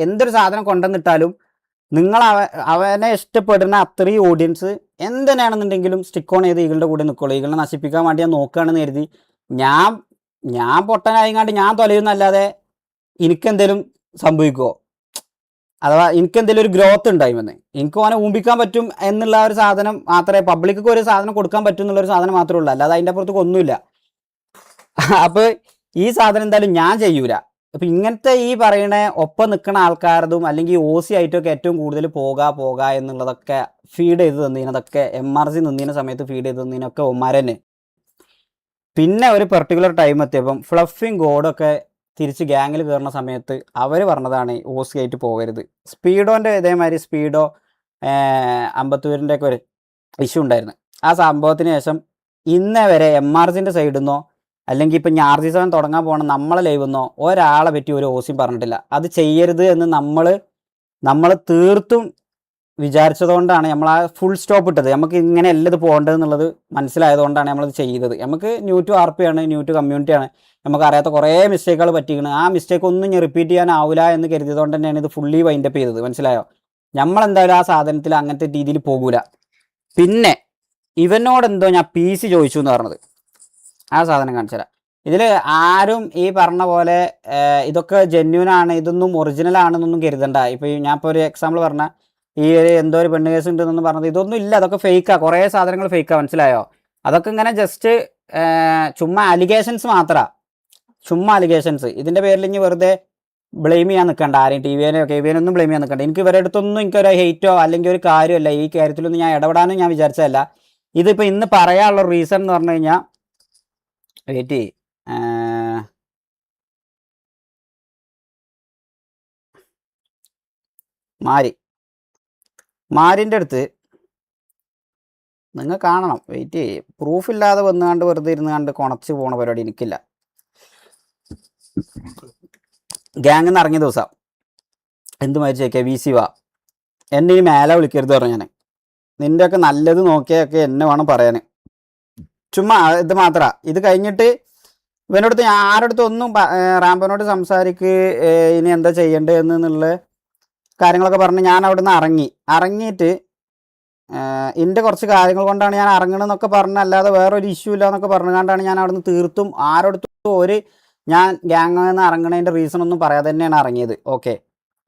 എന്തൊരു സാധനം കൊണ്ടുവന്നിട്ടാലും നിങ്ങൾ അവനെ ഇഷ്ടപ്പെടുന്ന അത്രയും ഓഡിയൻസ് എന്തിനാണെന്നുണ്ടെങ്കിലും സ്റ്റിക്ക് ഓൺ ചെയ്ത് ഈഗിളിൻ്റെ കൂടെ നിൽക്കുള്ളൂ. ഈഗിളിനെ നശിപ്പിക്കാൻ വേണ്ടി ഞാൻ നോക്കുകയാണെന്ന് കരുതി ഞാൻ പൊട്ടനായിങ്ങാണ്ട് ഞാൻ തൊലയുന്നല്ലാതെ എനിക്കെന്തേലും സംഭവിക്കുമോ, അഥവാ എനിക്കെന്തെങ്കിലും ഒരു ഗ്രോത്ത് ഉണ്ടായിമെന്ന്, എനിക്ക് അവനെ ഊമ്പിക്കാൻ പറ്റും എന്നുള്ള ഒരു സാധനം മാത്രമേ, പബ്ലിക്ക് ഒരു സാധനം കൊടുക്കാൻ പറ്റും എന്നുള്ളൊരു സാധനം മാത്രമേ ഉള്ളൂ, അല്ലാതെ അതിൻ്റെ അപ്പുറത്തേക്ക് ഒന്നുമില്ല. അപ്പോൾ ഈ സാധനം എന്തായാലും ഞാൻ ചെയ്യൂല. അപ്പം ഇങ്ങനത്തെ ഈ പറയണ ഒപ്പം നിൽക്കുന്ന ആൾക്കാരതും അല്ലെങ്കിൽ ഓസി ആയിട്ടൊക്കെ ഏറ്റവും കൂടുതൽ പോക എന്നുള്ളതൊക്കെ ഫീഡ് ചെയ്ത് തന്നീനതൊക്കെ MRC നിന്നീന സമയത്ത് ഫീഡ് ചെയ്ത് തന്നീനൊക്കെ ഒമാർ തന്നെ. പിന്നെ ഒരു പെർട്ടിക്കുലർ ടൈം എത്തിയപ്പം ഫ്ലഫിങ് ഗോഡൊക്കെ തിരിച്ച് ഗ്യാങ്ങിൽ കയറുന്ന സമയത്ത് അവർ പറഞ്ഞതാണ് ഓസി ആയിട്ട് പോകരുത്. സ്പീഡോൻ്റെ ഇതേമാതിരി സ്പീഡോ അമ്പത്തൂരിൻ്റെ ഒക്കെ ഇഷ്യൂ ഉണ്ടായിരുന്നു. ആ സംഭവത്തിന് ശേഷം ഇന്നേ വരെ MRGൻ്റെ സൈഡിൽ നിന്നോ അല്ലെങ്കിൽ ഇപ്പം RG7 തുടങ്ങാൻ പോകണം നമ്മളെ ലൈവിൽ നിന്നോ ഒരാളെ പറ്റി ഒരു ഓസിയും പറഞ്ഞിട്ടില്ല. അത് ചെയ്യരുത് എന്ന് നമ്മൾ തീർത്തും വിചാരിച്ചതുകൊണ്ടാണ് നമ്മൾ ആ ഫുൾ സ്റ്റോപ്പ് ഇട്ടത്. നമുക്ക് ഇങ്ങനെ അല്ല ഇത് പോകേണ്ടതെന്നുള്ളത് മനസ്സിലായതുകൊണ്ടാണ് നമ്മളത് ചെയ്തത്. നമുക്ക് ന്യൂ ടു RP ആണ്, ന്യൂ ടു കമ്മ്യൂണിറ്റിയാണ്, നമുക്ക് അറിയാത്ത കുറേ മിസ്റ്റേക്കുകൾ പറ്റിയിരിക്കുന്നത്. ആ മിസ്റ്റേക്ക് ഒന്നും ഞാൻ റിപ്പീറ്റ് ചെയ്യാനാവില്ല എന്ന് കരുതിയതുകൊണ്ട് തന്നെയാണ് ഇത് ഫുള്ളി വൈൻഡപ്പ് ചെയ്തത്. മനസ്സിലായോ? നമ്മളെന്തായാലും ആ സാധനത്തിൽ അങ്ങനത്തെ രീതിയിൽ പോകൂല. പിന്നെ ഇവനോട് എന്തോ ഞാൻ PC ചോദിച്ചു എന്ന് പറഞ്ഞത്, ആ സാധനം കാണിച്ചു തരാം. ഇതിൽ ആരും ഈ പറഞ്ഞ പോലെ ഇതൊക്കെ ജെന്യൂനാണ്, ഇതൊന്നും ഒറിജിനൽ ആണെന്നൊന്നും കരുതണ്ട. ഇപ്പോൾ ഞാൻ ഇപ്പോൾ ഒരു എക്സാമ്പിൾ പറഞ്ഞ ഈ എന്തോ ഒരു പെണ്ണ് കേസ് ഉണ്ടെന്നൊന്നും പറഞ്ഞത് ഇതൊന്നും ഇല്ല, അതൊക്കെ ഫേക്കാണ്. കുറേ സാധനങ്ങൾ ഫേക്കാണ്. മനസ്സിലായോ? അതൊക്കെ ഇങ്ങനെ ജസ്റ്റ് ചുമ്മാ അലിഗേഷൻസ് മാത്രമാണ്, ചുമ്മാ അലിഗേഷൻസ്. ഇതിൻ്റെ പേരിൽ ഇനി വെറുതെ ബ്ലെയിം ചെയ്യാൻ നിൽക്കണ്ട ആരെയും, TVNയോ KVN ഒന്നും ബ്ലെയിം ചെയ്യാൻ നിൽക്കണ്ട. എനിക്ക് ഇവരുടെ അടുത്തൊന്നും എനിക്കൊരു ഹെയ്റ്റോ അല്ലെങ്കിൽ ഒരു കാര്യമല്ല, ഈ കാര്യത്തിലൊന്നും ഞാൻ ഇടപെടാനും ഞാൻ വിചാരിച്ചതല്ല. ഇതിപ്പോൾ ഇന്ന് പറയാനുള്ള റീസൺ എന്ന് പറഞ്ഞു കഴിഞ്ഞാൽ വെയിറ്റ് മാരിൻ്റെ അടുത്ത് നിങ്ങൾ കാണണം. വെയിറ്റ് പ്രൂഫില്ലാതെ വന്നുകൊണ്ട് വെറുതെ ഇരുന്ന് കണ്ട് കുണച്ച് പോണ പരിപാടി എനിക്കില്ല. ഗ്യാങ്ങിൽ നിന്ന് ഇറങ്ങിയ ദിവസം എന്ത് മരിച്ചേക്കെ VC വാ, എന്നെ ഈ മേലെ വിളിക്കരുത് പറഞ്ഞു ഞാൻ. നിൻ്റെയൊക്കെ നല്ലത് നോക്കിയൊക്കെ എന്നെ വേണം പറയാൻ. ചുമ്മാ ഇത് മാത്രമാണ്. ഇത് കഴിഞ്ഞിട്ട് ഇവനോടത്ത് ഞാൻ ആരടുത്ത് ഒന്നും റാംബോനോട് സംസാരിക്ക് ഇനി എന്താ ചെയ്യേണ്ടത് എന്നുള്ള കാര്യങ്ങളൊക്കെ പറഞ്ഞ് ഞാൻ അവിടെ നിന്ന് ഇറങ്ങിയിട്ട് എൻ്റെ കുറച്ച് കാര്യങ്ങൾ കൊണ്ടാണ് ഞാൻ ഇറങ്ങണമെന്നൊക്കെ പറഞ്ഞല്ലാതെ വേറൊരു ഇഷ്യൂ ഇല്ല എന്നൊക്കെ പറഞ്ഞുകൊണ്ടാണ് ഞാൻ അവിടെ നിന്ന് തീർത്തും ആരോടത്തും ഞാൻ ഗ്യാങ്ങിൽ നിന്ന് ഇറങ്ങണതിൻ്റെ റീസൺ ഒന്നും പറയാതെ തന്നെയാണ് ഇറങ്ങിയത്. ഓക്കെ.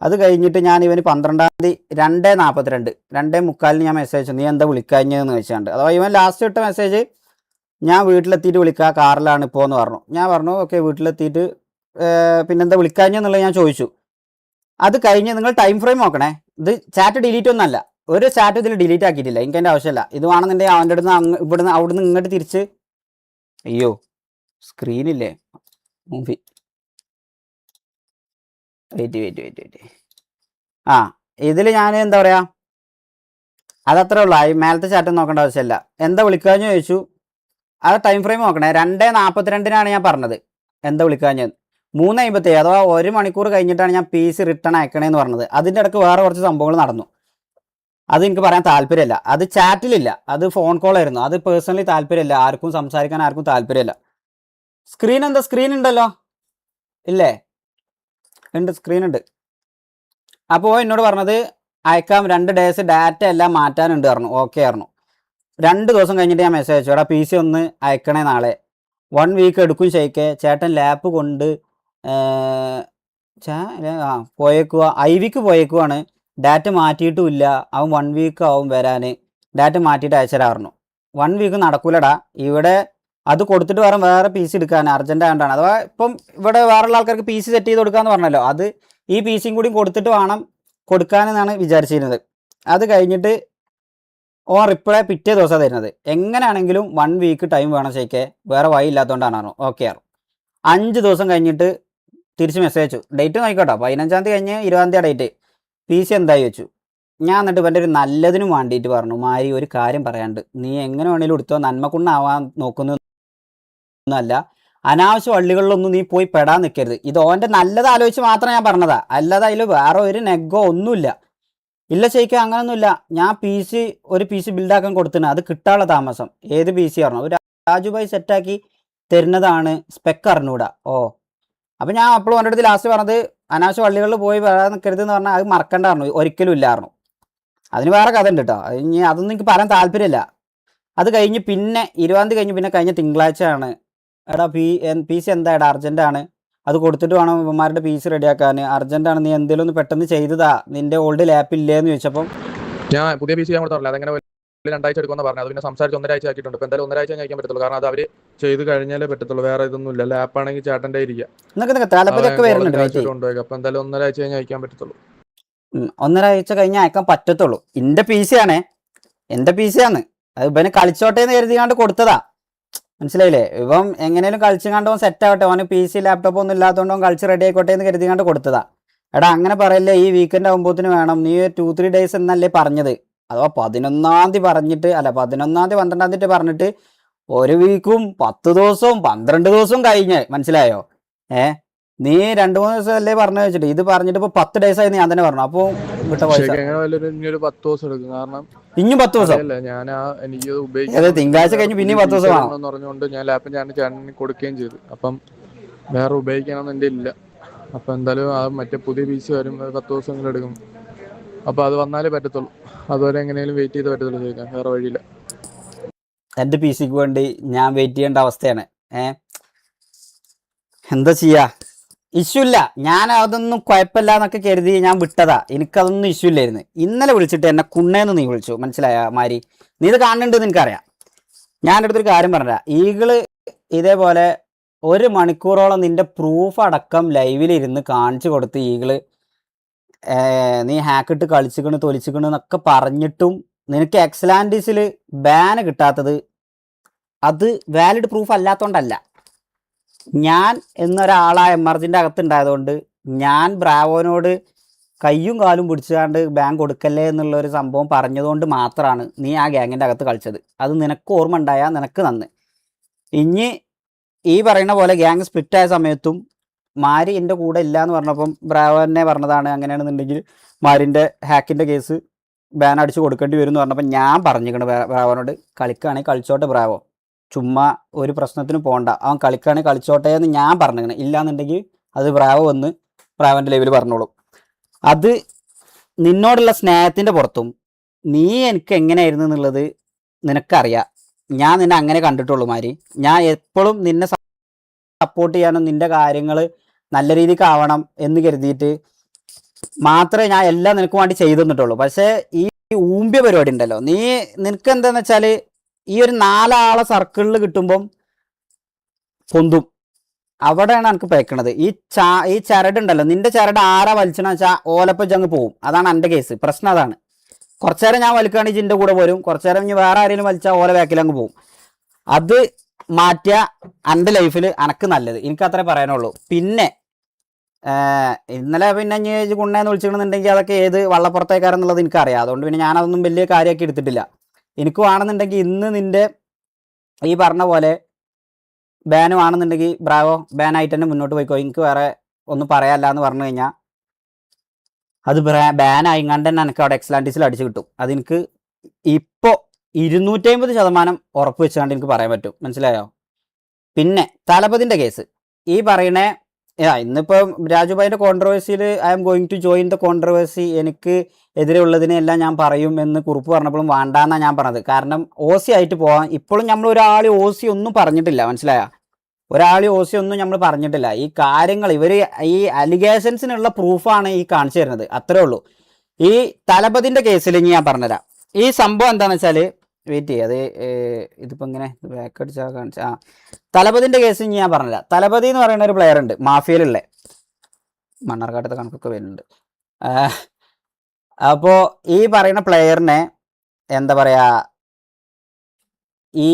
അത് കഴിഞ്ഞിട്ട് ഞാൻ ഇവന് 12-ാം തീയതി 2:42 2:45 ഞാൻ മെസ്സേജ് നീ എന്താ വിളിക്കാഞ്ഞതെന്ന് ചോദിച്ചാണ്ട്. അഥവാ ഇവൻ ലാസ്റ്റ് ഇട്ട മെസ്സേജ് ഞാൻ വീട്ടിലെത്തിയിട്ട് വിളിക്കുക, കാറിലാണ് ഇപ്പോൾ എന്ന് പറഞ്ഞു. ഞാൻ പറഞ്ഞു ഓക്കെ വീട്ടിലെത്തിയിട്ട് പിന്നെന്താ വിളിക്കാഞ്ഞെന്നുള്ളത് ഞാൻ ചോദിച്ചു. അത് കഴിഞ്ഞ് നിങ്ങൾ ടൈം ഫ്രെയിം നോക്കണേ. ഇത് ചാറ്റ് ഡിലീറ്റ് ഒന്നല്ല, ഒരു ചാറ്റ് ഇതിൽ ഡിലീറ്റ് ആക്കിയിട്ടില്ല, എനിക്ക് അതിൻ്റെ ആവശ്യമില്ല. ഇത് വേണമെന്നുണ്ടെങ്കിൽ അവൻ്റെ അടുത്ത് അവിടുന്ന് ഇങ്ങോട്ട് തിരിച്ച് അയ്യോ സ്ക്രീനില്ലേ മൂവി വെയിറ്റ് ആ ഇതിൽ ഞാൻ എന്താ പറയുക അതത്രേ ഉള്ളൂ. മേലത്തെ ചാറ്റ് നോക്കേണ്ട ആവശ്യമില്ല. എന്താ വിളിക്കാഞ്ഞ് ചോദിച്ചു. അത് ടൈം ഫ്രെയിം നോക്കണേ. 2:42 ഞാൻ പറഞ്ഞത് എന്താ വിളിക്കാഞ്ഞത്. 3:57 അഥവാ 1 മണിക്കൂർ കഴിഞ്ഞിട്ടാണ് ഞാൻ PC റിട്ടേൺ അയക്കണേന്ന് പറഞ്ഞത്. അതിൻ്റെ ഇടയ്ക്ക് വേറെ കുറച്ച് സംഭവങ്ങൾ നടന്നു, അത് എനിക്ക് പറയാൻ താല്പര്യമില്ല. അത് ചാറ്റിലില്ല, അത് ഫോൺ കോൾ ആയിരുന്നു. അത് പേഴ്സണലി താല്പര്യമില്ല, ആർക്കും സംസാരിക്കാൻ ആർക്കും താല്പര്യമില്ല. സ്ക്രീൻ ഉണ്ടല്ലോ, ഇല്ലേ? ഉണ്ട്, സ്ക്രീൻ ഉണ്ട്. അപ്പോൾ എന്നോട് പറഞ്ഞത് അയക്കാം 2 ഡേയ്സ് ഡാറ്റ എല്ലാം മാറ്റാനുണ്ട് പറഞ്ഞു. ഓക്കെ പറഞ്ഞു. 2 ദിവസം കഴിഞ്ഞിട്ട് ഞാൻ മെസ്സേജ് അയച്ചു, എടാ PC ഒന്ന് അയക്കണേ നാളെ. 1 വീക്ക് എടുക്കും ഷെയ്ക്ക്, ചേട്ടൻ ലാപ്പ് കൊണ്ട് പോയേക്കുക, IVക്ക് പോയേക്കുവാണ്, ഡാറ്റ മാറ്റിയിട്ടുമില്ല, അവൻ 1 വീക്ക് ആവും വരാൻ, ഡാറ്റ മാറ്റിയിട്ട് അയച്ചുതരാ പറഞ്ഞു. 1 വീക്ക് നടക്കൂലടാ, ഇവിടെ അത് കൊടുത്തിട്ട് വേറെ PC എടുക്കാൻ അർജൻറ്റ് ആയതുകൊണ്ടാണ്. അഥവാ ഇപ്പം ഇവിടെ വേറെയുള്ള ആൾക്കാർക്ക് PC സെറ്റ് ചെയ്ത് കൊടുക്കാമെന്ന് പറഞ്ഞല്ലോ, അത് ഈ PCയും കൂടി കൊടുത്തിട്ട് വേണം കൊടുക്കാനെന്നാണ് വിചാരിച്ചിരുന്നത്. അത് കഴിഞ്ഞിട്ട് റിപ്ലൈ പിറ്റേ ദിവസം തരുന്നത്. എങ്ങനെയാണെങ്കിലും 1 വീക്ക് ടൈം വേണം ഷെയ്ക്കെ, വേറെ വഴി ഇല്ലാത്തതുകൊണ്ടാണ് പറഞ്ഞു. ഓക്കെ ആയിരുന്നു. 5 ദിവസം കഴിഞ്ഞിട്ട് തിരിച്ച് മെസ്സേജ് അയച്ചു. ഡേറ്റ് നോക്കിക്കോട്ടോ, 15-ാം തീയതി കഴിഞ്ഞ് 20-ാം തീയതി ഡേറ്റ്. PC എന്തായി വെച്ചു. ഞാൻ എന്നിട്ട് ഇവൻ്റെ ഒരു നല്ലതിനും വേണ്ടിയിട്ട് പറഞ്ഞു, മാരി ഒരു കാര്യം പറയാണ്ട്, നീ എങ്ങനെ വേണേലും എടുത്തോ, നന്മക്കുണ്ണാവാൻ നോക്കുന്നല്ല, അനാവശ്യ വള്ളികളിലൊന്നും നീ പോയി പെടാൻ നിൽക്കരുത്. ഇത് ഓൻ്റെ നല്ലത് ആലോചിച്ച് മാത്രം ഞാൻ പറഞ്ഞതാ, അല്ലാതെ അതിൽ വേറെ ഒരു നെഗോ ഒന്നുമില്ല. ഇല്ല ഷെയ്ക്ക് അങ്ങനൊന്നുമില്ല, ഞാൻ ഒരു PC ബിൽഡാക്കാൻ കൊടുത്തിന്, അത് കിട്ടാനുള്ള താമസം. ഏത് PC പറഞ്ഞു, ഒരു രാജുഭായി സെറ്റാക്കി തരുന്നതാണ്, സ്പെക്ക് അറിഞ്ഞൂടാ. അപ്പം ഞാൻ അപ്പോഴും എൻ്റെ അടുത്ത് ലാസ്റ്റ് പറഞ്ഞത് അനാവശ്യ വള്ളികളിൽ പോയി വരാൻ നിൽക്കരുത് എന്ന് പറഞ്ഞാൽ അത് മറക്കണ്ട പറഞ്ഞു, ഒരിക്കലും ഇല്ലായിരുന്നു. അതിന് വേറെ കഥ ഉണ്ട് കേട്ടോ, ഇനി അതൊന്നും എനിക്ക് പറയാൻ താല്പര്യമില്ല. അത് കഴിഞ്ഞ് പിന്നെ 20-ാം തീയതി കഴിഞ്ഞ് പിന്നെ കഴിഞ്ഞ തിങ്കളാഴ്ചയാണ്, എടാ PC എന്താ അർജൻറ്റാണ്, അത് കൊടുത്തിട്ട് വേണം ഇവന്മാരുടെ PC റെഡിയാക്കാൻ, അർജൻറ്റാണ്, നീ എന്തെങ്കിലും ഒന്ന് പെട്ടെന്ന് ചെയ്തതാ, നിൻ്റെ ഓൾഡ് ലാപ്പ് ഇല്ലേന്ന് ചോദിച്ചപ്പം ഞാൻ പുതിയ PC ഞാൻ കൊടുത്തില്ല, അതങ്ങനെ 2 ആഴ്ച എടുക്കുമെന്ന് പറഞ്ഞു. അത് പിന്നെ സംസാരിച്ച് 1.5 ആഴ്ച ആക്കിയിട്ടുണ്ട്. ഇപ്പോൾ എന്തായാലും 1.5 ആഴ്ച കഴിക്കാൻ പറ്റത്തുള്ളൂ, കാരണം അത് അവർ ചെയ്ത് കഴിഞ്ഞാലേ പറ്റത്തുള്ളൂ, വേറെ ഇതൊന്നും ഇല്ല. ലാപ്പാണെങ്കിൽ ചേട്ടൻ്റെ ഇരിക്കുക, അപ്പോൾ എന്തായാലും 1.5 ആഴ്ച കഴിഞ്ഞ് അയക്കാൻ പറ്റത്തുള്ളൂ. 1.5 ആഴ്ച കഴിഞ്ഞ് അയക്കാൻ പറ്റത്തുള്ളൂ. എൻ്റെ PC ആണ്, അത് ഇവന് കളിച്ചോട്ടെ എന്ന് കരുതിയാണ്ട് കൊടുത്തതാ. മനസ്സിലായില്ലേ? ഇവൻ എങ്ങനെയും കളിച്ചു കണ്ടോ സെറ്റ് ആവട്ടെ, അവന് PC ലാപ്ടോപ്പ് ഒന്നും ഇല്ലാത്തതുകൊണ്ടോ കളിച്ച് റെഡി ആയിക്കോട്ടെ എന്ന് കരുതിയാണ്ട് കൊടുത്തതാ. എടാ അങ്ങനെ പറയല്ലേ, ഈ വീക്കെൻഡ് ആകുമ്പോഴത്തേന് വേണം, നീ 2-3 ഡേയ്സ് എന്നല്ലേ പറഞ്ഞത്, അഥവാ 11-ാം തീയതി പറഞ്ഞിട്ട് അല്ല 11-ാം തീയതി 12-ാം തീയതി പറഞ്ഞിട്ട് 1 വീക്കും 10 ദിവസവും 12 ദിവസവും കഴിഞ്ഞ് മനസ്സിലായോ? നീ 2-3 ദിവസം അല്ലേ പറഞ്ഞു വെച്ചിട്ട് ഇത് പറഞ്ഞിട്ട് ഇപ്പൊ 10 days ആയി ഞാൻ തന്നെ പറഞ്ഞു. അപ്പോൾ വിട്ട പൈസ ശരിക്കും എങ്ങനെ വല്ലൊരു ഇനിയൊരു 10 ദിവസം എടുക്കും. കാരണം ഇനിയും 10 ദിവസം അറിയില്ല, ഞാൻ എനിക്ക് ഏത് ഉപയോഗിക്കണം തിങ്കളാഴ്ച കഴിഞ്ഞ് പിന്നെയും 10 ദിവസം വേണം. എന്ന് പറഞ്ഞുകൊണ്ട് ഞാൻ ലാപ്പ് ചേട്ടന് കൊടുക്കുകയും ചെയ്തു. അപ്പം വേറെ ഉപയോഗിക്കണമെന്ന് എൻ്റെ ഇല്ല. അപ്പം എന്തായാലും ആ മറ്റേ പുതിയ PC വരും, 10 ദിവസങ്ങൾ എടുക്കും. അപ്പോൾ അത് വന്നാലേ പറ്റത്തുള്ളൂ. അതുവരെ എങ്ങനെയും വെയിറ്റ് ചെയ്ത് പറ്റത്തുള്ളൂ. ചോദിക്കാം, വേറെ വഴിയില്ല. എൻ്റെ PC ക്ക് വേണ്ടി ഞാൻ വെയിറ്റ് ചെയ്യേണ്ട അവസ്ഥയാണ്. എന്താ ചെയ്യാ, ഇഷ്യൂ ഇല്ല. ഞാൻ അതൊന്നും കുഴപ്പമില്ല എന്നൊക്കെ കരുതി ഞാൻ വിട്ടതാ. എനിക്കതൊന്നും ഇഷ്യൂ ഇല്ലായിരുന്നു. ഇന്നലെ വിളിച്ചിട്ട് എന്നെ കുണ്ണേന്ന് നീ വിളിച്ചു, മനസ്സിലായ മാരി? നീ ഇത് കാണുന്നുണ്ടെന്ന് എനിക്കറിയാം. ഞാൻ എൻ്റെ അടുത്തൊരു കാര്യം പറഞ്ഞ, ഈകള് ഇതേപോലെ 1 മണിക്കൂറോളം നിന്റെ പ്രൂഫ് അടക്കം ലൈവിലിരുന്ന് കാണിച്ചു കൊടുത്ത് ഈകള് നീ ഹാക്കിട്ട് കളിച്ചിക്കണ് തൊലിച്ചിക്കണ് എന്നൊക്കെ പറഞ്ഞിട്ടും നിനക്ക് എക്സലാൻഡീസിൽ ബാന് കിട്ടാത്തത് അത് വാലിഡ് പ്രൂഫ് അല്ലാത്തതുകൊണ്ടല്ല. ഞാൻ എന്നൊരാളാ എമർജിൻ്റെ അകത്തുണ്ടായതുകൊണ്ട് ഞാൻ ബ്രാവോനോട് കയ്യും കാലും പിടിച്ചുകൊണ്ട് ബാങ്ക് കൊടുക്കല്ലേ എന്നുള്ളൊരു സംഭവം പറഞ്ഞതുകൊണ്ട് മാത്രമാണ് നീ ആ ഗ്യാങ്ങിൻ്റെ അകത്ത് കളിച്ചത്. അത് നിനക്ക് ഓർമ്മ ഉണ്ടായാൽ നിനക്ക് നന്ന്. ഇനി ഈ പറയുന്ന പോലെ ഗ്യാങ് സ്പ്ലിറ്റ് ആയ സമയത്തും മാരി എൻ്റെ കൂടെ ഇല്ല എന്ന് പറഞ്ഞപ്പം ബ്രാവോ തന്നെ പറഞ്ഞതാണ്, അങ്ങനെയാണെന്നുണ്ടെങ്കിൽ മാരിൻ്റെ ഹാക്കിൻ്റെ കേസ് ബാൻ അടിച്ച് കൊടുക്കേണ്ടി വരും എന്ന് പറഞ്ഞപ്പോൾ ഞാൻ പറഞ്ഞിരിക്കണം ബ്രാവോനോട്, കളിക്കുകയാണെങ്കിൽ കളിച്ചോട്ടെ ബ്രാവോ, ചുമ്മാ ഒരു പ്രശ്നത്തിന് പോകണ്ട, അവൻ കളിക്കുകയാണെങ്കിൽ കളിച്ചോട്ടെ എന്ന് ഞാൻ പറഞ്ഞിരിക്കണം. ഇല്ലാന്നുണ്ടെങ്കിൽ അത് ബ്രാവോ വന്ന് ബ്രാവോൻ്റെ ലെവൽ പറഞ്ഞോളും. അത് നിന്നോടുള്ള സ്നേഹത്തിൻ്റെ പുറത്തും നീ എനിക്ക് എങ്ങനെയായിരുന്നു എന്നുള്ളത് നിനക്കറിയാം. ഞാൻ നിന്നെ അങ്ങനെ കണ്ടിട്ടുള്ളൂ മാരി. ഞാൻ എപ്പോഴും നിന്നെ സപ്പോർട്ട് ചെയ്യാനും നിൻ്റെ കാര്യങ്ങൾ നല്ല രീതിക്ക് ആവണം എന്ന് കരുതിയിട്ട് മാത്രമേ ഞാൻ എല്ലാം നിനക്ക് വേണ്ടി ചെയ്തു തന്നിട്ടുള്ളൂ. പക്ഷേ ഈ ഊമ്പിയ പരിപാടി ഉണ്ടല്ലോ, നിനക്ക് എന്താന്ന് വെച്ചാൽ ഈ ഒരു 4 ആളെ സർക്കിളിൽ കിട്ടുമ്പം പൊന്തും, അവിടെയാണ് എനിക്ക് പേക്കണത്. ഈ ചരടുണ്ടല്ലോ, നിന്റെ ചരട് ആരാ വലിച്ചെന്ന് വെച്ചാൽ ഓലപ്പച്ചങ്ങ് പോവും. അതാണ് എൻ്റെ കേസ്. പ്രശ്നം അതാണ്. കുറച്ചു നേരം ഞാൻ വലിക്കുകയാണെങ്കിൽ ജിൻ്റെ കൂടെ പോരും, കുറച്ചു നേരം ഇനി വേറെ ആരെങ്കിലും വലിച്ചാൽ ഓല ബാക്കിലങ്ങ് പോവും. അത് മാറ്റിയ എൻ്റെ ലൈഫിൽ എനിക്ക് നല്ലത്. എനിക്കത്രേ പറയാനുള്ളൂ. പിന്നെ ഇന്നലെ പിന്നെ ഇനി കുണ്ണേന്ന് വിളിച്ചിട്ടുണ്ടെങ്കിൽ അതൊക്കെ ഏത് വള്ളപ്പുറത്തേക്കാരെന്നുള്ളത് എനിക്കറിയാം. അതുകൊണ്ട് പിന്നെ ഞാനതൊന്നും വലിയ കാര്യമാക്കി എടുത്തിട്ടില്ല. എനിക്ക് വേണമെന്നുണ്ടെങ്കിൽ ഇന്ന് നിൻ്റെ ഈ പറഞ്ഞ പോലെ ബാനും ആണെന്നുണ്ടെങ്കിൽ ബ്രാവോ ബാനായിട്ട് തന്നെ മുന്നോട്ട് പോയിക്കോ, എനിക്ക് വേറെ ഒന്നും പറയാല്ല എന്ന് പറഞ്ഞു കഴിഞ്ഞാൽ അത് ബാനായിങ്ങാണ്ട് തന്നെ എനിക്ക് അവിടെ എക്സലാൻഡീസിൽ അടിച്ചു കിട്ടും. അതെനിക്ക് ഇപ്പോൾ 250% ഉറപ്പ് വെച്ചുകൊണ്ട് എനിക്ക് പറയാൻ പറ്റും, മനസ്സിലായോ? പിന്നെ തലപതിൻ്റെ കേസ് ഈ പറയണ ഇന്നിപ്പം രാജുഭായിൻ്റെ കോൺട്രവേഴ്സിയിൽ I am going to join the controversy, എനിക്ക് എതിരെ ഉള്ളതിനെല്ലാം ഞാൻ പറയും എന്ന് കുറിപ്പ് പറഞ്ഞപ്പോഴും വേണ്ടാന്നാണ് ഞാൻ പറഞ്ഞത്. കാരണം OC ആയിട്ട് പോകാൻ ഇപ്പോഴും നമ്മൾ ഒരാൾ OC ഒന്നും പറഞ്ഞിട്ടില്ല, മനസ്സിലായ? ഒരാൾ OC ഒന്നും നമ്മൾ പറഞ്ഞിട്ടില്ല. ഈ കാര്യങ്ങൾ ഇവർ ഈ അലിഗേഷൻസിനുള്ള പ്രൂഫാണ് ഈ കാണിച്ചു തരുന്നത്, അത്രേ ഉള്ളൂ. ഈ തലപതിൻ്റെ കേസിൽ ഞാൻ പറഞ്ഞുതരാം. ഈ സംഭവം എന്താണെന്ന് വെച്ചാൽ വെയിറ്റ് ചെയ്യുക, അത് ഇതിപ്പോൾ ഇങ്ങനെ ബാക്ക് അടിച്ചാൽ കാണിച്ച തലപതിൻ്റെ കേസ് ഞാൻ പറഞ്ഞുതരാം. തലപതി എന്ന് പറയുന്ന ഒരു പ്ലെയർ ഉണ്ട് മാഫിയയിലുള്ള, മണ്ണാർക്കാട്ടത്തെ കണക്കൊക്കെ വരുന്നുണ്ട്. അപ്പോൾ ഈ പറയുന്ന പ്ലെയറിനെ എന്താ പറയുക, ഈ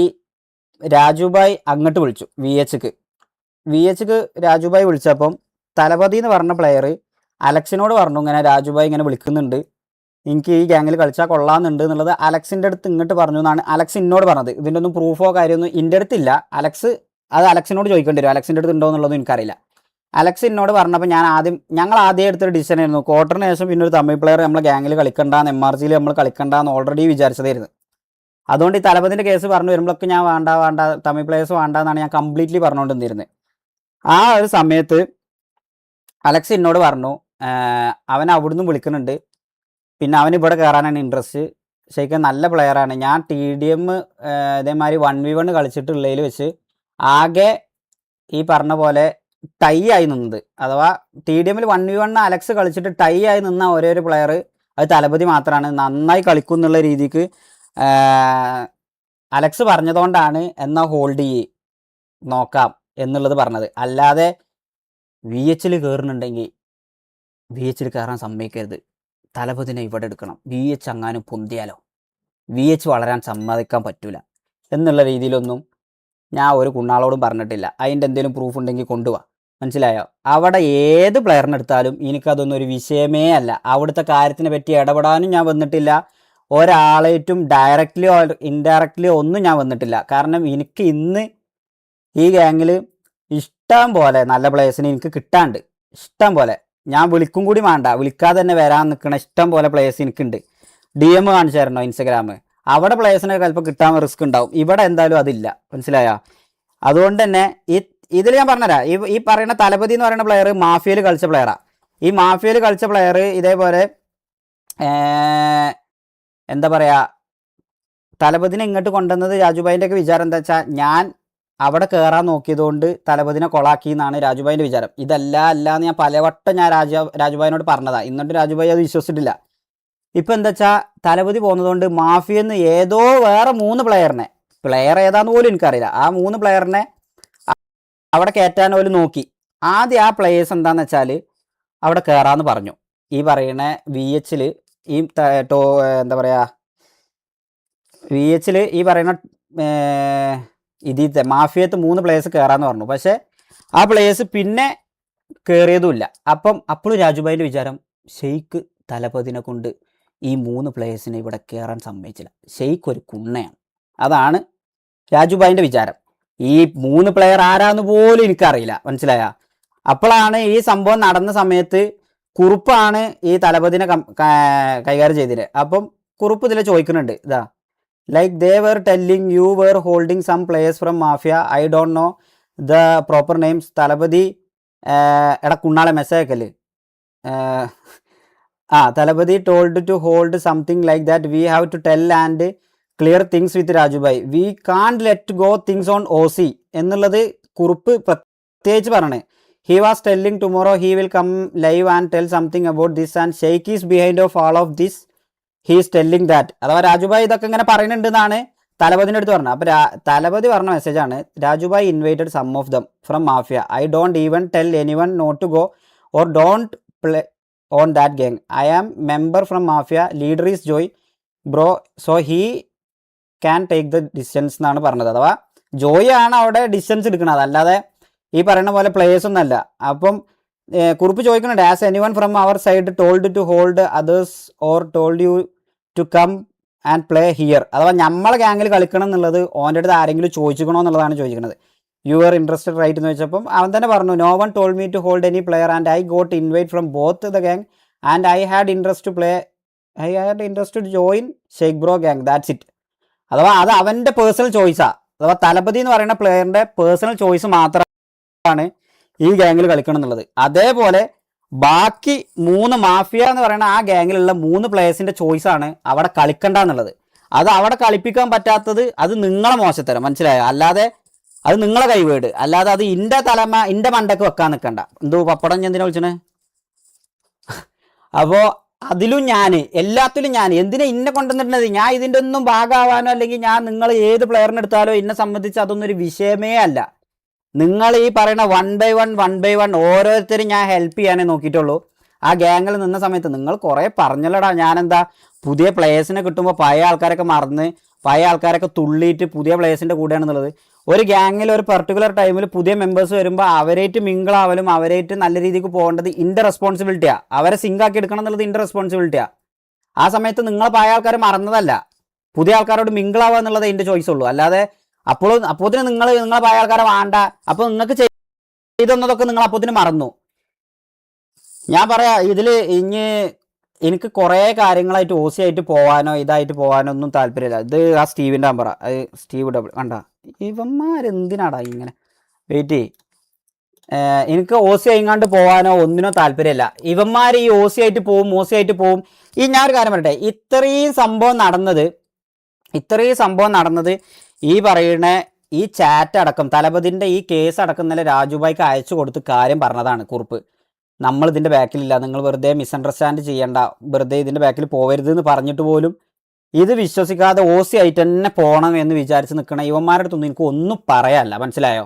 രാജുഭായ് അങ്ങോട്ട് വിളിച്ചു VHക്ക് രാജുഭായ് വിളിച്ചപ്പം തലപതി എന്ന് പറഞ്ഞ പ്ലെയർ അലക്സിനോട് പറഞ്ഞു, ഇങ്ങനെ രാജുഭായ് ഇങ്ങനെ വിളിക്കുന്നുണ്ട്, എനിക്ക് ഈ ഗ്യാങ്ങിൽ കളിച്ചാൽ കൊള്ളാമെന്നുണ്ട് എന്നുള്ളത് അലക്സിൻ്റെ അടുത്ത് ഇങ്ങോട്ട് പറഞ്ഞു എന്നാണ് അലക്സ് എന്നോട് പറഞ്ഞത്. ഇതിൻ്റെ ഒന്നും പ്രൂഫോ കാര്യമൊന്നും എൻ്റെ അടുത്തില്ല. അലക്സിനോട് ചോദിക്കേണ്ടി വരും, അലക്സിൻ്റെ അടുത്ത് ഉണ്ടോ എന്നുള്ളതും എനിക്കറിയില്ല. അലക്സ് എന്നോട് പറഞ്ഞപ്പോൾ ഞങ്ങൾ ആദ്യം എടുത്തൊരു ഡിസിഷൻ ആയിരുന്നു, ക്വാർട്ടറിന് ശേഷം പിന്നെ ഒരു തമിഴ് പ്ലെയർ നമ്മളെ ഗ്യാങ്ങിൽ കളിക്കണ്ടെന്ന്, MRGയിൽ നമ്മൾ കളിക്കണ്ടെന്ന് ഓൾറെഡി വിചാരിച്ചതായിരുന്നു. അതുകൊണ്ട് ഈ തലപതിൻ്റെ കേസ് പറഞ്ഞു വരുമ്പോഴൊക്കെ ഞാൻ വേണ്ട തമിഴ് പ്ലേയേഴ്സ് വേണ്ട എന്നാണ് ഞാൻ കംപ്ലീറ്റ്ലി പറഞ്ഞുകൊണ്ടിരുന്നത്. ആ ഒരു സമയത്ത് അലക്സ് എന്നോട് പറഞ്ഞു അവൻ അവിടുന്ന് വിളിക്കുന്നുണ്ട്, പിന്നെ അവൻ ഇവിടെ കയറാനാണ് ഇൻട്രസ്റ്റ്, ശരിക്കും നല്ല പ്ലെയറാണ്. ഞാൻ TDM ഇതേമാതിരി 1v1 കളിച്ചിട്ടുള്ളതിൽ വെച്ച് ആകെ ഈ പറഞ്ഞ പോലെ ടൈ ആയി നിന്നത്, അഥവാ TDMൽ 1v1 അലക്സ് കളിച്ചിട്ട് ടൈ ആയി നിന്ന ഒരേ ഒരു പ്ലെയർ അത് തലപതി മാത്രമാണ്. നന്നായി കളിക്കും എന്നുള്ള രീതിക്ക് അലക്സ് പറഞ്ഞതുകൊണ്ടാണ് എന്നാൽ ഹോൾഡ് നോക്കാം എന്നുള്ളത് പറഞ്ഞത്. അല്ലാതെ VHൽ കയറുന്നുണ്ടെങ്കിൽ VHൽ കയറാൻ സമ്മതിക്കരുത്, തലപതിനെ ഇവിടെ എടുക്കണം, VH അങ്ങാനും പൊന്തിയാലോ, VH വളരാൻ സമ്മതിക്കാൻ പറ്റൂല എന്നുള്ള രീതിയിലൊന്നും ഞാൻ ഒരു കുണ്ണാളോടും പറഞ്ഞിട്ടില്ല. അതിൻ്റെ എന്തെങ്കിലും പ്രൂഫ് ഉണ്ടെങ്കിൽ കൊണ്ടുപോവാ, മനസ്സിലായോ? അവിടെ ഏത് പ്ലെയറിനെടുത്താലും എനിക്കതൊന്നും ഒരു വിഷയമേ അല്ല. അവിടുത്തെ കാര്യത്തിനെ പറ്റി ഇടപെടാനും ഞാൻ വന്നിട്ടില്ല, ഒരാളായിട്ടും ഡയറക്റ്റ്ലിയോ ഇൻഡയറക്റ്റ്ലിയോ ഒന്നും ഞാൻ വന്നിട്ടില്ല. കാരണം എനിക്ക് ഇന്ന് ഈ ഗ്യാങ്ങിൽ ഇഷ്ടം പോലെ നല്ല പ്ലേയേഴ്സിന് എനിക്ക് കിട്ടാണ്ട്, ഇഷ്ടം പോലെ. ഞാൻ വിളിക്കും കൂടി വേണ്ട, വിളിക്കാതെ തന്നെ വരാൻ നിൽക്കണ ഇഷ്ടം പോലെ പ്ലേയേഴ്സ് എനിക്കുണ്ട്. DM കാണിച്ചു തരണോ ഇൻസ്റ്റഗ്രാം? അവിടെ പ്ലേയേഴ്സിനെ ചിലപ്പോൾ കിട്ടാൻ റിസ്ക് ഉണ്ടാവും, ഇവിടെ എന്തായാലും അതില്ല. മനസ്സിലായോ? അതുകൊണ്ട് തന്നെ ഇതിൽ ഞാൻ പറഞ്ഞുതരാം, ഈ പറയുന്ന തലപതി എന്ന് പറയുന്ന പ്ലെയർ മാഫിയയിൽ കളിച്ച പ്ലെയറാണ്. ഈ മാഫിയയിൽ കളിച്ച പ്ലെയർ ഇതേപോലെ എന്താ പറയുക, തലപതിനെ ഇങ്ങോട്ട് കൊണ്ടുവന്നത് രാജുഭായിൻ്റെ ഒക്കെ വിചാരം എന്താ വെച്ചാൽ ഞാൻ അവിടെ കയറാൻ നോക്കിയതുകൊണ്ട് തലപതിനെ കൊളാക്കി എന്നാണ് രാജുഭായിൻ്റെ വിചാരം. അല്ലാന്ന് ഞാൻ പലവട്ടം ഞാൻ രാജുഭായിനോട് പറഞ്ഞതാണ്. എന്നിട്ട് രാജുഭായി അത് വിശ്വസിച്ചിട്ടില്ല. ഇപ്പം എന്താ വെച്ചാൽ തലപതി പോകുന്നതുകൊണ്ട് മാഫിയെന്ന് ഏതോ വേറെ 3 പ്ലെയറിനെ, പ്ലെയർ ഏതാന്ന് പോലും എനിക്കറിയില്ല, ആ 3 പ്ലെയറിനെ അവിടെ കയറ്റാൻ പോലും നോക്കി. ആദ്യം ആ പ്ലേയേഴ്സ് എന്താണെന്ന് വെച്ചാൽ അവിടെ കയറാമെന്ന് പറഞ്ഞു. ഈ പറയുന്ന VH ഈ എന്താ പറയുക, VH ഈ പറയുന്ന ഇതിത്തെ മാഫിയത്ത് 3 പ്ലേയേഴ്സ് കയറാമെന്ന് പറഞ്ഞു. പക്ഷേ ആ പ്ലേയേഴ്സ് പിന്നെ കയറിയതുമില്ല. അപ്പോഴും രാജുഭായിൻ്റെ വിചാരം ഷെയ്ഖ് തലപതിനെ കൊണ്ട് ഈ 3 പ്ലേയേഴ്സിനെ ഇവിടെ കയറാൻ സമ്മതിച്ചില്ല, ഷെയ്ഖ് ഒരു കുണ്ണയാണ്. അതാണ് രാജുഭായിൻ്റെ വിചാരം. ഈ 3 പ്ലെയർ ആരാന്ന് പോലും എനിക്കറിയില്ല. മനസ്സിലായ? അപ്പോഴാണ് ഈ സംഭവം നടന്ന സമയത്ത് കുറുപ്പാണ് ഈ തലപതിനെ കൈകാര്യം ചെയ്തിട്ട്. അപ്പം കുറുപ്പ് ഇതിൽ ചോദിക്കുന്നുണ്ട്, ഇതാ like they were telling you were holding some players from mafia, I don't know the proper names. Thalapathy എടാ കുണ്ണാളെ മെസ്സേജ് അയക്കല്. Thalapathy told to hold something like that, we have to tell and clear things with Rajubhai, we can't let go things on OC എന്നുള്ളത് കുറുപ്പ് പ്രത്യേകിച്ച് പറയണേ. He was telling tomorrow he will come live and tell something about this and Sheikh is behind of all of this, he is telling that. അഥവാ രാജുഭായ് ഇതൊക്കെ ഇങ്ങനെ പറയുന്നുണ്ട് എന്നാണ് തലപതിൻ്റെ അടുത്ത് പറഞ്ഞത്. അപ്പോൾ തലപതി പറഞ്ഞ മെസ്സേജാണ്, Rajubhai invited some of them from mafia, I don't even tell any one not to go or don't play on that gang, I am member from mafia, leader is Joy bro, so he can take the distance എന്നാണ് പറഞ്ഞത്. അഥവാ ജോയ് ആണ് അവിടെ distance എടുക്കുന്നത്, അല്ലാതെ ഈ പറയുന്ന പോലെ പ്ലേയേഴ്സ് ഒന്നല്ല. അപ്പം കുറിപ്പ് ചോദിക്കുന്നുണ്ട്, as any one from our side told to hold others or told you to come and play here. അഥവാ നമ്മളെ ഗ്യാങ്ങിൽ കളിക്കണം എന്നുള്ളത് ഓൻ്റെ അടുത്ത് ആരെങ്കിലും ചോദിച്ചിക്കണോ എന്നുള്ളതാണ് ചോദിക്കുന്നത്. യു ആർ ഇൻട്രസ്റ്റഡ് റൈറ്റ് എന്ന് വെച്ചപ്പം അവൻ തന്നെ പറഞ്ഞു, no one told me to hold any player and I got invite from both the gang and I had interest to join Sheikh bro gang, that's it. അഥവാ അത് അവൻ്റെ പേഴ്സണൽ ചോയ്സാണ്. അഥവാ തലപതി എന്ന് പറയുന്ന പ്ലെയറിൻ്റെ പേഴ്സണൽ ചോയ്സ് മാത്രമാണ് ഈ ഗ്യാങ്ങിൽ കളിക്കണം എന്നുള്ളത്. അതേപോലെ ബാക്കി 3 മാഫിയ എന്ന് പറയുന്ന ആ ഗ്യാങ്ങിലുള്ള 3 പ്ലേയേഴ്സിൻ്റെ ചോയ്സാണ് അവിടെ കളിക്കണ്ട എന്നുള്ളത്. അത് അവിടെ കളിപ്പിക്കാൻ പറ്റാത്തത് അത് നിങ്ങളെ മോശത്തരം, മനസ്സിലായോ? അല്ലാതെ അത് നിങ്ങളെ കൈവേട്, അല്ലാതെ അത് ഇൻ്റെ മണ്ടക്ക് വെക്കാൻ നിൽക്കണ്ട. എന്തോ പപ്പടം എന്തിനാ വിളിച്ചണേ? അപ്പോൾ അതിലും ഞാൻ എല്ലാത്തിലും ഞാൻ എന്തിനാ ഇന്നെ കൊണ്ടുവന്നിട്ടുള്ളത്? ഞാൻ ഇതിൻ്റെ ഒന്നും ഭാഗമാവാനോ അല്ലെങ്കിൽ ഞാൻ നിങ്ങൾ ഏത് പ്ലെയറിനെ എടുത്താലോ എന്നെ സംബന്ധിച്ച് അതൊന്നും ഒരു വിഷയമേ അല്ല. നിങ്ങൾ ഈ പറയുന്ന 1 by 1 ഓരോരുത്തരും ഞാൻ ഹെൽപ്പ് ചെയ്യാനേ നോക്കിയിട്ടുള്ളൂ. ആ ഗ്യാങ്ങിൽ നിന്ന സമയത്ത് നിങ്ങൾ കുറേ പറഞ്ഞല്ലടാ, ഞാനെന്താ പുതിയ പ്ലേയേഴ്സിനെ കിട്ടുമ്പോൾ പഴയ ആൾക്കാരൊക്കെ മറന്ന് പഴയ ആൾക്കാരൊക്കെ തുള്ളിയിട്ട് പുതിയ പ്ലേയേഴ്സിൻ്റെ കൂടെയാണെന്നുള്ളത്. ഒരു ഗ്യാങ്ങിൽ ഒരു പെർട്ടിക്കുലർ ടൈമിൽ പുതിയ മെമ്പേഴ്സ് വരുമ്പോൾ അവരായിട്ട് മിങ്കിളാവലും അവരായിട്ട് നല്ല രീതിക്ക് പോകേണ്ടത് എൻ്റെ റെസ്പോൺസിബിലിറ്റിയാണ്. അവരെ സിങ്കാക്കി എടുക്കണം എന്നുള്ളത് എൻ്റെ റെസ്പോൺസിബിലിറ്റിയാണ്. ആ സമയത്ത് നിങ്ങൾ പഴയ ആൾക്കാർ മറന്നതല്ല, പുതിയ ആൾക്കാരോട് മിങ്കിളാവുക എന്നുള്ളത് എൻ്റെ ചോയ്സ് ഉള്ളൂ. അല്ലാതെ അപ്പോഴത്തിന് നിങ്ങളെ പഴയ ആൾക്കാരെ വേണ്ട, അപ്പോൾ നിങ്ങൾക്ക് ചെയ്തെന്നതൊക്കെ നിങ്ങൾ അപ്പോഴത്തിന് മറന്നു. ഞാൻ പറയാം, ഇതിൽ എനിക്ക് കുറേ കാര്യങ്ങളായിട്ട് OC ആയിട്ട് പോകാനോ ഇതായിട്ട് പോകാനോ ഒന്നും താല്പര്യമില്ല. ഇത് ആ സ്റ്റീവിൻ്റെ നമ്പറാ, അത് സ്റ്റീവ് ഡബിൾ കണ്ട. ഇവന്മാരെന്തിനാടാ ഇങ്ങനെ വെയിറ്റ് എനിക്ക് OC ആയിങ്ങാണ്ട് പോകാനോ ഒന്നിനോ താല്പര്യമില്ല. ഇവന്മാർ ഈ OC ആയിട്ട് പോവും. ഈ ഞാനൊരു കാര്യം പറയട്ടെ, ഇത്രയും സംഭവം നടന്നത് ഈ പറയുന്ന ഈ ചാറ്റ് അടക്കം തലപതിൻ്റെ ഈ കേസ് അടക്കം ഇന്നലെ രാജുഭായിക്ക് അയച്ചു കൊടുത്ത് കാര്യം പറഞ്ഞതാണ് കുറിപ്പ്. നമ്മൾ ഇതിൻ്റെ ബാക്കിലില്ല, നിങ്ങൾ വെറുതെ മിസ്അണ്ടർസ്റ്റാൻഡ് ചെയ്യണ്ട, വെറുതെ ഇതിൻ്റെ ബാക്കിൽ പോകരുത് എന്ന് പറഞ്ഞിട്ട് പോലും ഇത് വിശ്വസിക്കാതെ OC ആയിട്ട് തന്നെ പോകണം എന്ന് വിചാരിച്ച് നിൽക്കണം. ഇവന്മാരുടെ അടുത്തൊന്നും എനിക്ക് ഒന്നും പറയാനല്ല, മനസ്സിലായോ?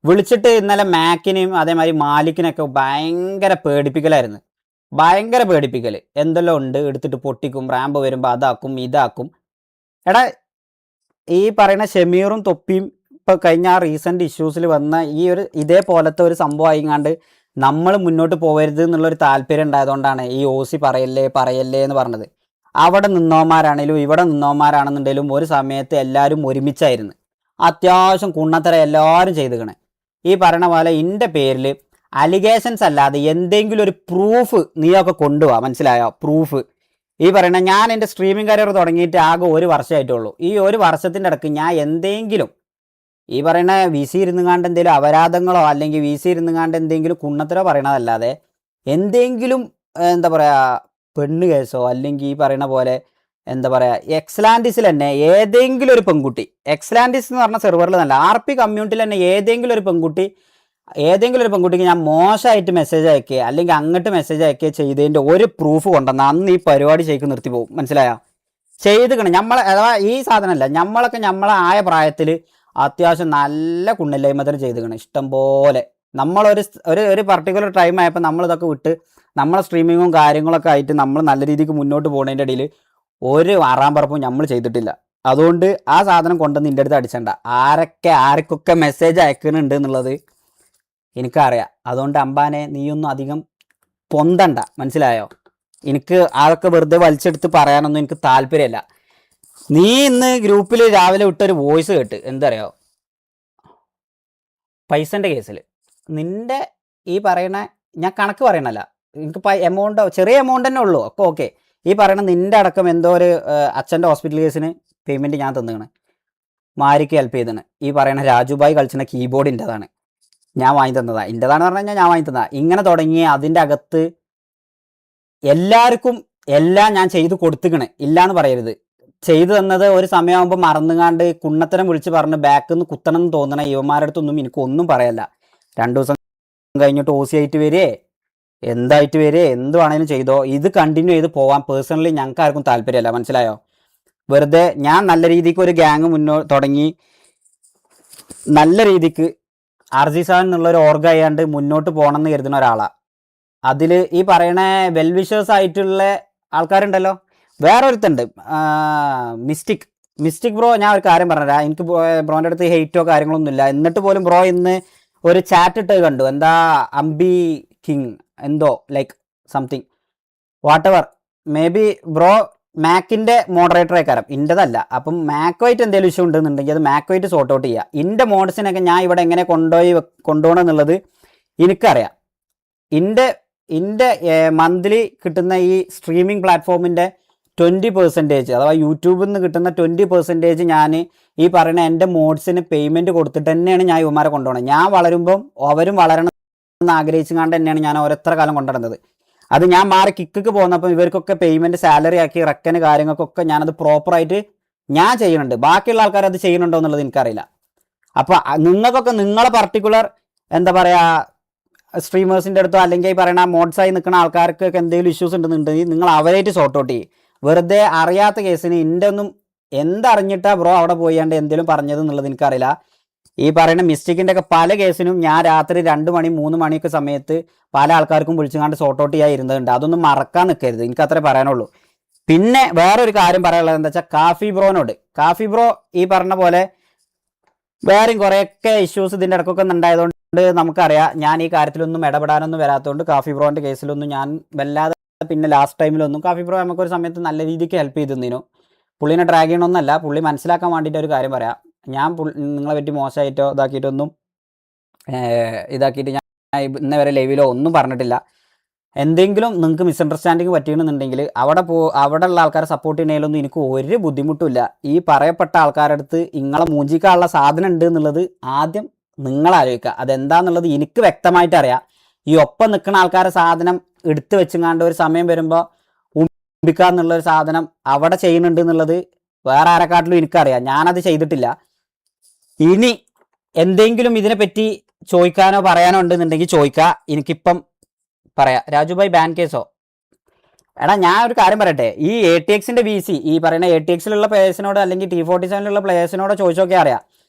വിളിച്ചിട്ട് ഇന്നലെ മാക്കിനെയും അതേമാതിരി മാലിക്കിനൊക്കെ ഭയങ്കര പേടിപ്പിക്കലായിരുന്നു, ഭയങ്കര പേടിപ്പിക്കൽ. എന്തെല്ലാം ഉണ്ട്, എടുത്തിട്ട് പൊട്ടിക്കും, റാമ്പ് വരുമ്പോൾ അതാക്കും ഇതാക്കും. എടാ ഈ പറയുന്ന ഷമീറും തൊപ്പിയും ഇപ്പോൾ കഴിഞ്ഞ ആ റീസെൻ്റ് ഇഷ്യൂസിൽ വന്ന ഇതേപോലത്തെ ഒരു സംഭവം ആയിങ്ങാണ്ട് നമ്മൾ മുന്നോട്ട് പോകരുത് എന്നുള്ളൊരു താല്പര്യം ഉണ്ടായതുകൊണ്ടാണ് ഈ OC പറയല്ലേ എന്ന് പറഞ്ഞത്. അവിടെ നിന്നോമാരാണേലും ഇവിടെ നിന്നോമാരാണെന്നുണ്ടെങ്കിലും ഒരു സമയത്ത് എല്ലാവരും ഒരുമിച്ചായിരുന്നു. അത്യാവശ്യം കുണ്ണത്തര എല്ലാവരും ചെയ്തിക്കണേ. ഈ പറയണ പോലെ എൻ്റെ പേരിൽ അലിഗേഷൻസ് അല്ലാതെ എന്തെങ്കിലും ഒരു പ്രൂഫ് നീയൊക്കെ കൊണ്ടുപോവാ, മനസ്സിലായോ? പ്രൂഫ്. ഈ പറയണ ഞാൻ എൻ്റെ സ്ട്രീമിംഗ് കരിയർ തുടങ്ങിയിട്ട് ആകെ 1 വർഷമായിട്ടുള്ളൂ. ഈ 1 വർഷത്തിൻ്റെ ഇടയ്ക്ക് ഞാൻ എന്തെങ്കിലും ഈ പറയുന്ന വി സി ഇരുന്നുകാണ്ട് എന്തെങ്കിലും അപരാധങ്ങളോ അല്ലെങ്കിൽ വി സി ഇരുന്നുകാണ്ട് എന്തെങ്കിലും കുണ്ണത്തരോ പറയണതല്ലാതെ എന്തെങ്കിലും എന്താ പറയുക പെണ്ണ് കേസോ അല്ലെങ്കിൽ ഈ പറയുന്ന പോലെ എന്താ പറയുക എക്സ്ലാൻഡിസിൽ തന്നെ ഏതെങ്കിലും ഒരു പെൺകുട്ടി, എക്സ്ലാൻഡിസ് എന്ന് പറഞ്ഞ സെർവറിൽ നല്ല RP കമ്മ്യൂണിറ്റിയിൽ തന്നെ ഏതെങ്കിലും ഒരു പെൺകുട്ടിക്ക് ഞാൻ മോശമായിട്ട് മെസ്സേജ് അയക്കുക അല്ലെങ്കിൽ അങ്ങോട്ട് മെസ്സേജ് അയക്കുക ചെയ്തതിൻ്റെ ഒരു പ്രൂഫ് കൊണ്ടുവന്ന് അന്ന് ഈ പരിപാടി ശരിക്കും നിർത്തി പോകും, മനസ്സിലായോ? ചെയ്തിക്കണം നമ്മളെ, അഥവാ ഈ സാധനമല്ല, നമ്മളൊക്കെ നമ്മളെ ആയ പ്രായത്തിൽ അത്യാവശ്യം നല്ല കുണ്ണില്ലായ്മത്തിന് ചെയ്തിക്കണം ഇഷ്ടം പോലെ. നമ്മളൊരു ഒരു പർട്ടിക്കുലർ ടൈം ആയപ്പോൾ നമ്മളിതൊക്കെ വിട്ട് നമ്മളെ സ്ട്രീമിങ്ങും കാര്യങ്ങളൊക്കെ ആയിട്ട് നമ്മൾ നല്ല രീതിക്ക് മുന്നോട്ട് പോകുന്നതിൻ്റെ ഇടയിൽ ഒരു ആറാമ്പറപ്പും നമ്മൾ ചെയ്തിട്ടില്ല. അതുകൊണ്ട് ആ സാധനം കൊണ്ടുവന്ന് എൻ്റെ അടുത്ത് അടിച്ചണ്ട. ആർക്കൊക്കെ മെസ്സേജ് അയക്കുന്നുണ്ട് എന്നുള്ളത് എനിക്കറിയാം. അതുകൊണ്ട് അമ്പാനെ നീയൊന്നും അധികം പൊന്തണ്ട, മനസ്സിലായോ? എനിക്ക് അതൊക്കെ വെറുതെ വലിച്ചെടുത്ത് പറയാനൊന്നും എനിക്ക് താല്പര്യമില്ല. നീ ഇന്ന് ഗ്രൂപ്പിൽ രാവിലെ വിട്ടൊരു വോയിസ് കേട്ട്, എന്തറിയോ, പൈസൻ്റെ കേസിൽ നിൻ്റെ ഈ പറയണ, ഞാൻ കണക്ക് പറയണല്ല, എനിക്ക് എമൗണ്ടോ ചെറിയ എമൗണ്ട് തന്നെ ഉള്ളൂ ഒക്കെ ഓക്കെ. ഈ പറയണ നിൻ്റെ അടക്കം എന്തോ ഒരു അച്ഛൻ്റെ ഹോസ്പിറ്റൽ കേസിന് പേയ്മെൻറ്റ് ഞാൻ തന്നിക്കണ്, മാരിക്ക് ഹെൽപ്പ് ചെയ്തതാണ്. ഈ പറയണ രാജുഭായ് കളിച്ചിന കീബോർഡ് എൻ്റെതാണ്, ഞാൻ വാങ്ങി തന്നതാണ്. എൻ്റെതാണെന്ന് പറഞ്ഞു കഴിഞ്ഞാൽ ഞാൻ വാങ്ങി തന്നതാണ്. ഇങ്ങനെ തുടങ്ങി അതിൻ്റെ അകത്ത് എല്ലാവർക്കും എല്ലാം ഞാൻ ചെയ്ത് കൊടുത്തിക്കണ്, ഇല്ലയെന്ന് പറയരുത്. ചെയ്തു തന്നത് ഒരു സമയമാകുമ്പോൾ മറന്നുകാണ്ട് കുണ്ണത്തരം വിളിച്ച് പറഞ്ഞ് ബാക്കിൽ നിന്ന് കുത്തണം എന്ന് തോന്നണ ഇവന്മാരുടെ അടുത്തൊന്നും എനിക്കൊന്നും പറയല്ല. 2 ദിവസം കഴിഞ്ഞിട്ട് OC ആയിട്ട് വരേ എന്തായിട്ട് വരേ എന്തുവാണേലും ചെയ്തോ, ഇത് കണ്ടിന്യൂ ചെയ്ത് പോവാൻ പേഴ്സണലി ഞങ്ങൾക്ക് ആർക്കും താല്പര്യമല്ല, മനസ്സിലായോ? വെറുതെ ഞാൻ നല്ല രീതിക്ക് ഒരു ഗ്യാങ് തുടങ്ങി നല്ല രീതിക്ക് RG7 എന്നുള്ളൊരു ഓർഗായാണ്ട് മുന്നോട്ട് പോകണം എന്ന് കരുതുന്ന ഒരാളാണ്. അതിൽ ഈ പറയണ വെൽവിഷേഴ്സ് ആയിട്ടുള്ള ആൾക്കാരുണ്ടല്ലോ. വേറൊരുത്തുണ്ട് മിസ്റ്റിക് ബ്രോ. ഞാൻ ഒരു കാര്യം പറഞ്ഞുതരാം. എനിക്ക് ബ്രോൻ്റെ അടുത്ത് ഹെയ്റ്റോ കാര്യങ്ങളൊന്നുമില്ല. എന്നിട്ട് പോലും ബ്രോ ഇന്ന് ഒരു ചാറ്റ് ഇട്ട് കണ്ടു, എന്താ അംബി കിങ് എന്തോ like something whatever. Maybe bro മാക്കിൻ്റെ മോഡറേറ്ററെ കാരം, ഇൻ്റെതല്ല. അപ്പം മാക്കുമായിട്ട് എന്തെങ്കിലും ഇഷ്യൂ ഉണ്ടെന്നുണ്ടെങ്കിൽ അത് മാക്കുമായിട്ട് സോർട്ട് ഔട്ട് ചെയ്യുക. എൻ്റെ മോഡ്സിനൊക്കെ ഞാൻ ഇവിടെ എങ്ങനെ കൊണ്ടുപോകണം എന്നുള്ളത് എനിക്കറിയാം. എൻ്റെ മന്ത്ലി കിട്ടുന്ന ഈ സ്ട്രീമിംഗ് പ്ലാറ്റ്ഫോമിൻ്റെ 20% അഥവാ യൂട്യൂബിൽ നിന്ന് കിട്ടുന്ന 20% ഞാൻ ഈ പറയുന്ന എൻ്റെ മോഡ്സിന് പേയ്മെൻറ്റ് കൊടുത്തിട്ട് തന്നെയാണ് ഞാൻ ഇവന്മാരെ കൊണ്ടുപോകണം. ഞാൻ വളരുമ്പം അവരും വളരണം എന്ന് ആഗ്രഹിച്ചുകൊണ്ട് തന്നെയാണ് ഞാൻ ഓരോരുത്തര കാലം കൊണ്ടുവരുന്നത്. അത് ഞാൻ മാറി കിക്ക് പോകുന്നപ്പം ഇവർക്കൊക്കെ പേയ്മെൻറ്റ് സാലറി ആക്കി റെക്കന് കാര്യങ്ങൾക്കൊക്കെ ഞാനത് പ്രോപ്പറായിട്ട് ഞാൻ ചെയ്യുന്നുണ്ട്. ബാക്കിയുള്ള ആൾക്കാർ അത് ചെയ്യുന്നുണ്ടോ എന്നുള്ളത് എനിക്കറിയില്ല. അപ്പോൾ നിങ്ങൾക്കൊക്കെ നിങ്ങളെ പർട്ടിക്കുലർ എന്താ പറയുക സ്ട്രീമേഴ്സിൻ്റെ അടുത്തോ അല്ലെങ്കിൽ ഈ പറയുന്ന മോഡ്സായി നിൽക്കുന്ന ആൾക്കാർക്കൊക്കെ എന്തെങ്കിലും ഇഷ്യൂസ് ഉണ്ടെന്നുണ്ടെങ്കിൽ നിങ്ങൾ അവരായിട്ട് സോർട്ട് ഔട്ട് ചെയ്യും. വെറുതെ അറിയാത്ത കേസിന് എൻ്റെ ഒന്നും എന്തറിഞ്ഞിട്ടാ ബ്രോ അവിടെ പോയാണ്ട് എന്തെങ്കിലും പറഞ്ഞത് എന്നുള്ളത് എനിക്കറിയില്ല. ഈ പറയുന്ന മിസ്റ്റേക്കിൻ്റെ ഒക്കെ പല കേസിനും ഞാൻ രാത്രി 2 മണി 3 മണിയൊക്കെ സമയത്ത് പല ആൾക്കാർക്കും വിളിച്ചുകൊണ്ട് സോർട്ട് ഔട്ട് ചെയ്യാതിരുന്നുണ്ട്. അതൊന്നും മറക്കാൻ നിൽക്കരുത്, എനിക്കത്രേ പറയാനുള്ളൂ. പിന്നെ വേറൊരു കാര്യം പറയാനുള്ളത് എന്താ വെച്ചാൽ കാഫി ബ്രോനോട്. കാഫി ബ്രോ ഈ പറഞ്ഞ പോലെ വേറെയും കുറേയൊക്കെ ഇഷ്യൂസ് ഇതിൻ്റെ ഇടയ്ക്കൊക്കെ ഉണ്ടായതുകൊണ്ട് നമുക്കറിയാം. ഞാൻ ഈ കാര്യത്തിലൊന്നും ഇടപെടാനൊന്നും വരാത്തതുകൊണ്ട് കാഫി ബ്രോൻ്റെ കേസിലൊന്നും ഞാൻ വല്ലാതെ പിന്നെ ലാസ്റ്റ് ടൈമിലൊന്നും കാഫി ബ്രോ നമുക്കൊരു സമയത്ത് നല്ല രീതിക്ക് ഹെൽപ്പ് ചെയ്തിരുന്നു. പുള്ളിനെ ഡ്രാഗ് ചെയ്യണമെന്നല്ല, പുള്ളി മനസ്സിലാക്കാൻ വേണ്ടിയിട്ട് ഒരു കാര്യം പറയാം. ഞാൻ നിങ്ങളെ പറ്റി മോശമായിട്ടോ ഇതാക്കിയിട്ട് ഞാൻ ഇന്നേ വരെ ലൈവിലോ ഒന്നും പറഞ്ഞിട്ടില്ല. എന്തെങ്കിലും നിങ്ങൾക്ക് മിസ്അണ്ടർസ്റ്റാൻഡിങ് പറ്റിയെന്നുണ്ടെങ്കിൽ അവിടെ ഉള്ള ആൾക്കാരെ സപ്പോർട്ട് ചെയ്യുന്നതിലൊന്നും എനിക്ക് ഒരു ബുദ്ധിമുട്ടില്ല. ഈ പറയപ്പെട്ട ആൾക്കാരുടെ അടുത്ത് നിങ്ങളെ മൂഞ്ചിക്കാനുള്ള സാധനം ഉണ്ട് എന്നുള്ളത് ആദ്യം നിങ്ങൾ ആലോചിക്കുക. അതെന്താന്നുള്ളത് എനിക്ക് വ്യക്തമായിട്ട് അറിയാം. ഈ ഒപ്പം നിൽക്കുന്ന ആൾക്കാരെ സാധനം എടുത്തു വെച്ചുങ്ങാണ്ട് ഒരു സമയം വരുമ്പോൾ ഉമ്പിക്കുക എന്നുള്ളൊരു സാധനം അവിടെ ചെയ്യുന്നുണ്ട് എന്നുള്ളത് വേറെ ആരെക്കാട്ടിലും എനിക്കറിയാം. ഞാനത് ചെയ്തിട്ടില്ല. ഇനി എന്തെങ്കിലും ഇതിനെപ്പറ്റി ചോദിക്കാനോ പറയാനോ ഉണ്ടെന്നുണ്ടെങ്കിൽ ചോദിക്കുക. എനിക്കിപ്പം പറയാം. രാജുഭായ് ബാൻ കേസോ? എടാ ഞാൻ ഒരു കാര്യം പറയട്ടെ. ഈ ATXൻ്റെ VC ഈ പറയുന്ന ATXിലുള്ള പ്ലേയേഴ്സിനോട് അല്ലെങ്കിൽ T47 പ്ലേയേഴ്സിനോട് ചോദിച്ചൊക്കെ അറിയാം.